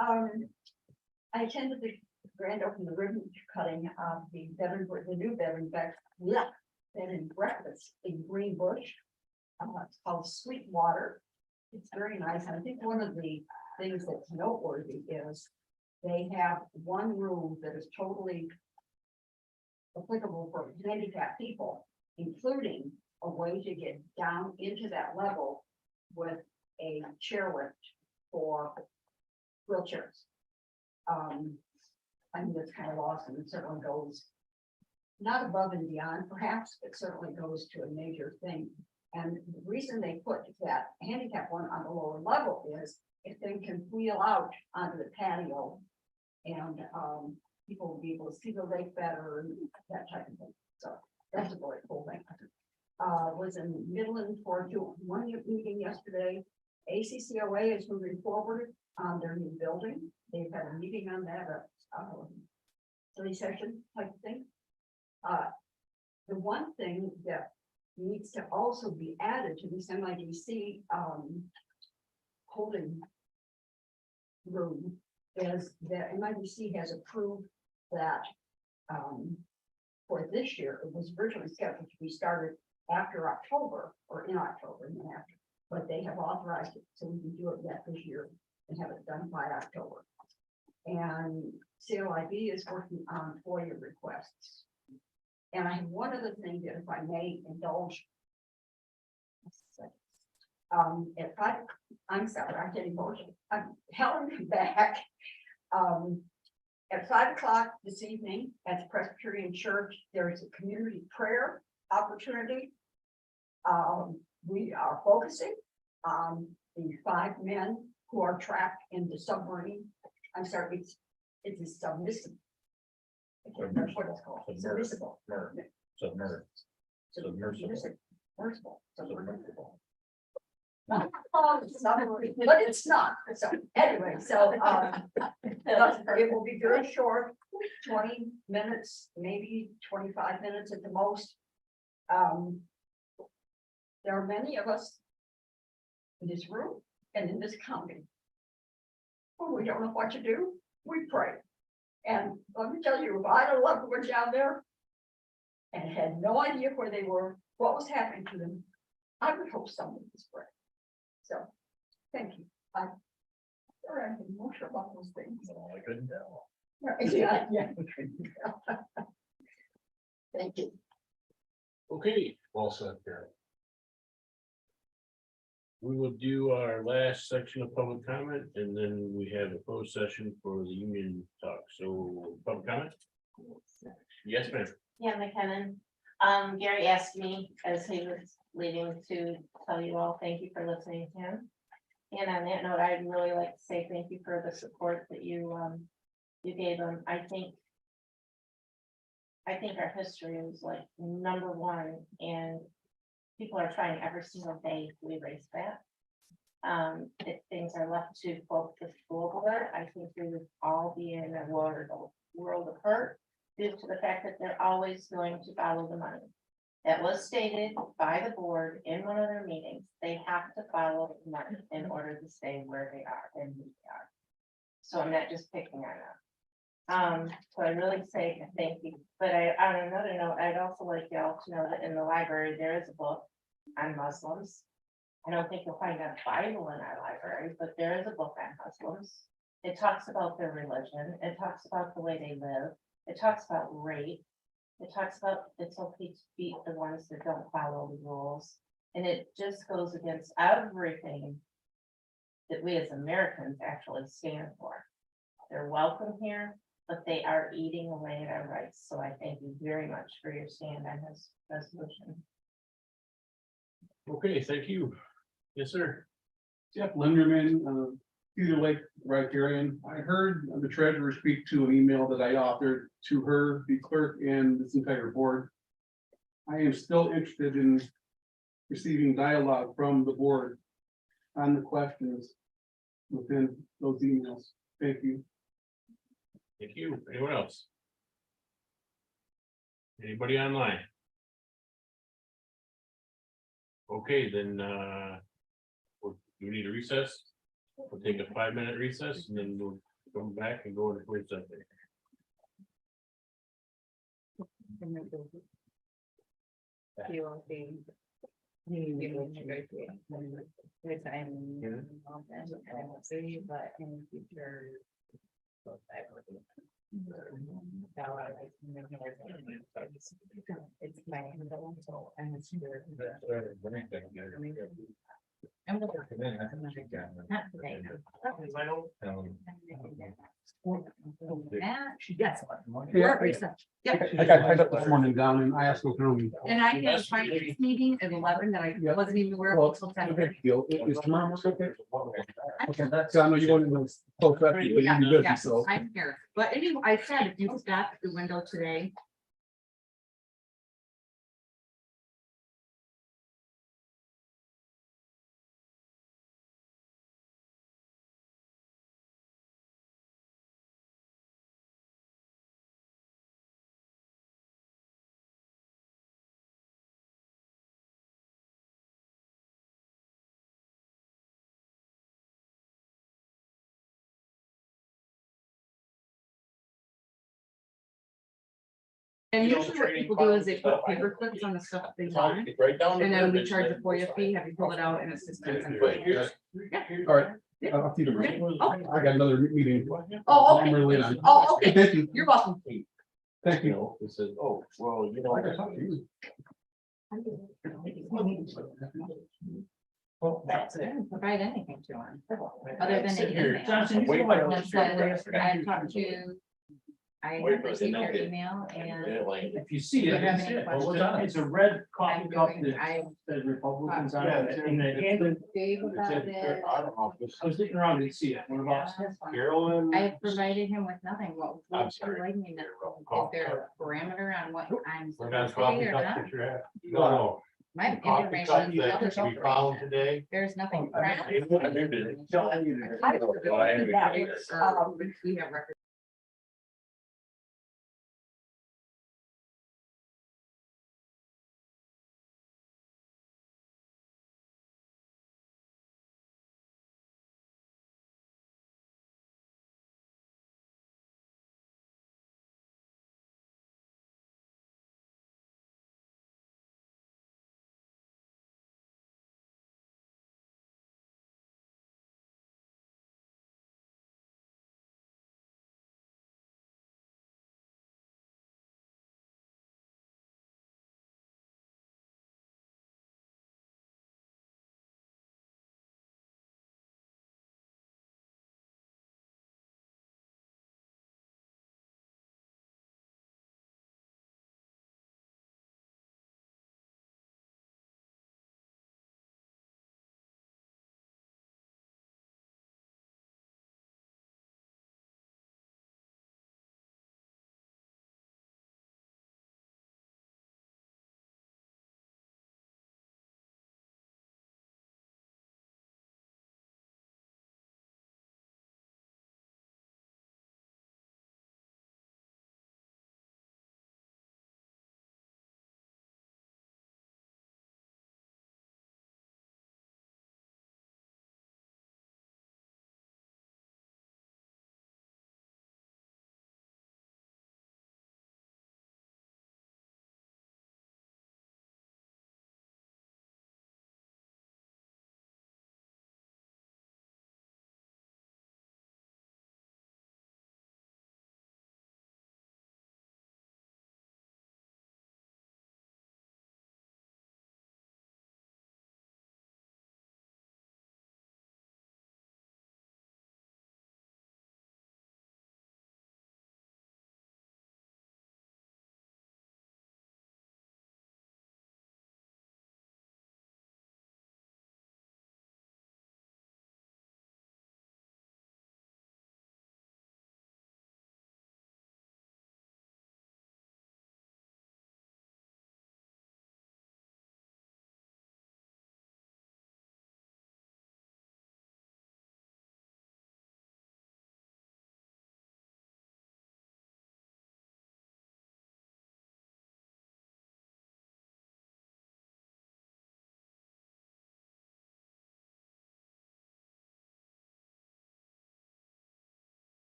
I attended the grand opening, the ribbon cutting of the new veteran bed and breakfast in Green Bush. It's called Sweetwater. It's very nice. And I think one of the things that's noteworthy is they have one room that is totally applicable for handicapped people, including a way to get down into that level with a chair lift for wheelchairs. I mean, that's kind of awesome. It certainly goes not above and beyond, perhaps, but certainly goes to a major thing. And the reason they put that handicap one on the lower level is if they can wheel out onto the patio and people will be able to see the lake better and that type of thing. So that's a really cool thing. Was in Midland for one meeting yesterday. ACCOA is moving forward on their new building. They've had a meeting on that, study session type thing. The one thing that needs to also be added to this MIDC, holding room is that MIDC has approved that, for this year, it was originally scheduled to be started after October or in October, and after, but they have authorized it so we can do it yet this year and have it done by October. And CLIB is working on FOIA requests. And I have one other thing that if I may indulge. At 5, I'm sorry, I'm getting emotional. I'm held back. At 5 o'clock this evening at the Presbyterian Church, there is a community prayer opportunity. We are focusing on the 5 men who are trapped in the submarine. I'm sorry, it's a submissive. I can't remember what it's called. Submissible. Submersible. Submarine, but it's not. So anyway, so it will be very short, 20 minutes, maybe 25 minutes at the most. There are many of us in this room and in this county. When we don't know what to do, we pray. And let me tell you, if I had a loved one down there and had no idea where they were, what was happening to them, I would hope someone was praying. So, thank you. I'm emotional about those things. I couldn't tell. Yeah. Thank you. Okay, well said, Carol. We will do our last section of public comment, and then we have a closed session for the union talk. So, public comment? Yes, ma'am. Yeah, McKinnon. Gary asked me as he was leaving to tell you all, thank you for listening to him. And on that note, I'd really like to say thank you for the support that you gave him. I think our history is like #1, and people are trying every single day to erase that. If things are left to both the school board, I think we would all be in a world of hurt due to the fact that they're always going to follow the money. That was stated by the board in one of their meetings. They have to follow the money in order to stay where they are and who they are. So I'm not just picking on them. So I really say thank you. But on another note, I'd also like y'all to know that in the library, there is a book on Muslims. I don't think you'll find a Bible in our library, but there is a book on Muslims. It talks about their religion. It talks about the way they live. It talks about rape. It talks about it's okay to beat the ones that don't follow the rules. And it just goes against everything that we as Americans actually stand for. They're welcome here, but they are eating away at our rights. So I thank you very much for your stand on this resolution. Okay, thank you. Yes, sir. Jeff Linderman, Cedar Lake Riparian. I heard the treasurer speak to an email that I authored to her, the clerk, and this entire board. I am still interested in receiving dialogue from the board on the questions within those emails. Thank you. Thank you. Anyone else? Anybody online? Okay, then, do we need a recess? We'll take a 5-minute recess and then we'll come back and go into closed session. You won't be. You won't negotiate. Which I'm involved in, I won't see, but in the future. It's my handle, so and it's your. I'm gonna work it in. Not today. She gets one. Yeah. Research. I got this morning down and I asked them through. And I had a finance meeting at 11 that I wasn't even aware of until 10. Is tomorrow okay? Okay, so I know you're going to the post, but you'll be busy, Yeah, so. I'm here. But anyway, I said, if you stop at the window today, And usually what people do is they put paper clips on the stuff that they want, Right down. and then we charge a FOIA fee, have you pull it out, and it's just. All right. I'll see you tomorrow. I got another meeting. Oh, I'm okay. really late on. Oh, okay. Thank you. You're welcome. Thank You you. know, it says, oh, well, you know. I gotta talk to you. I didn't provide anything to him, other than Sit an here, email. Johnson, you That might- said, I talked to, I have received your email and Yeah, like, If you see Do you it, have it's any it. Well, questions? it's a red I'm coffee cup going, that I says Republicans on Yeah, it. And the- gave about it. I was looking around and see it. One of us. Carolyn. I have provided him with nothing. What I'm would you sorry. like me to, is there a parameter on what I'm We're not supposed to be coffee or cups not? that you're at. No, My no. Coffee information cups is that public we found information. today. There's nothing. I private. moved it. We have records.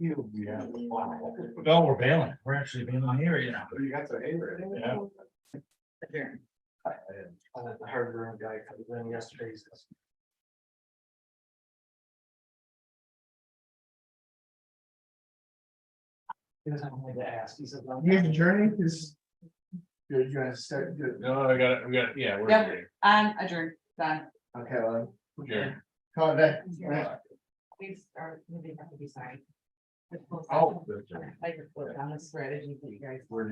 Yeah. Wow. No, we're bailing. We're actually bailing here, you know. You got the hay ready? Yeah. The hardware guy comes in yesterday. He doesn't want me to ask. He said. Here's the journey is. You're gonna start, No, I got it, yeah, we're. Yep. ready. Adjourned, done. okay, well, Adjourned. call it that. Please, or maybe have to be signed. Oh. I could put down the strategy that you guys.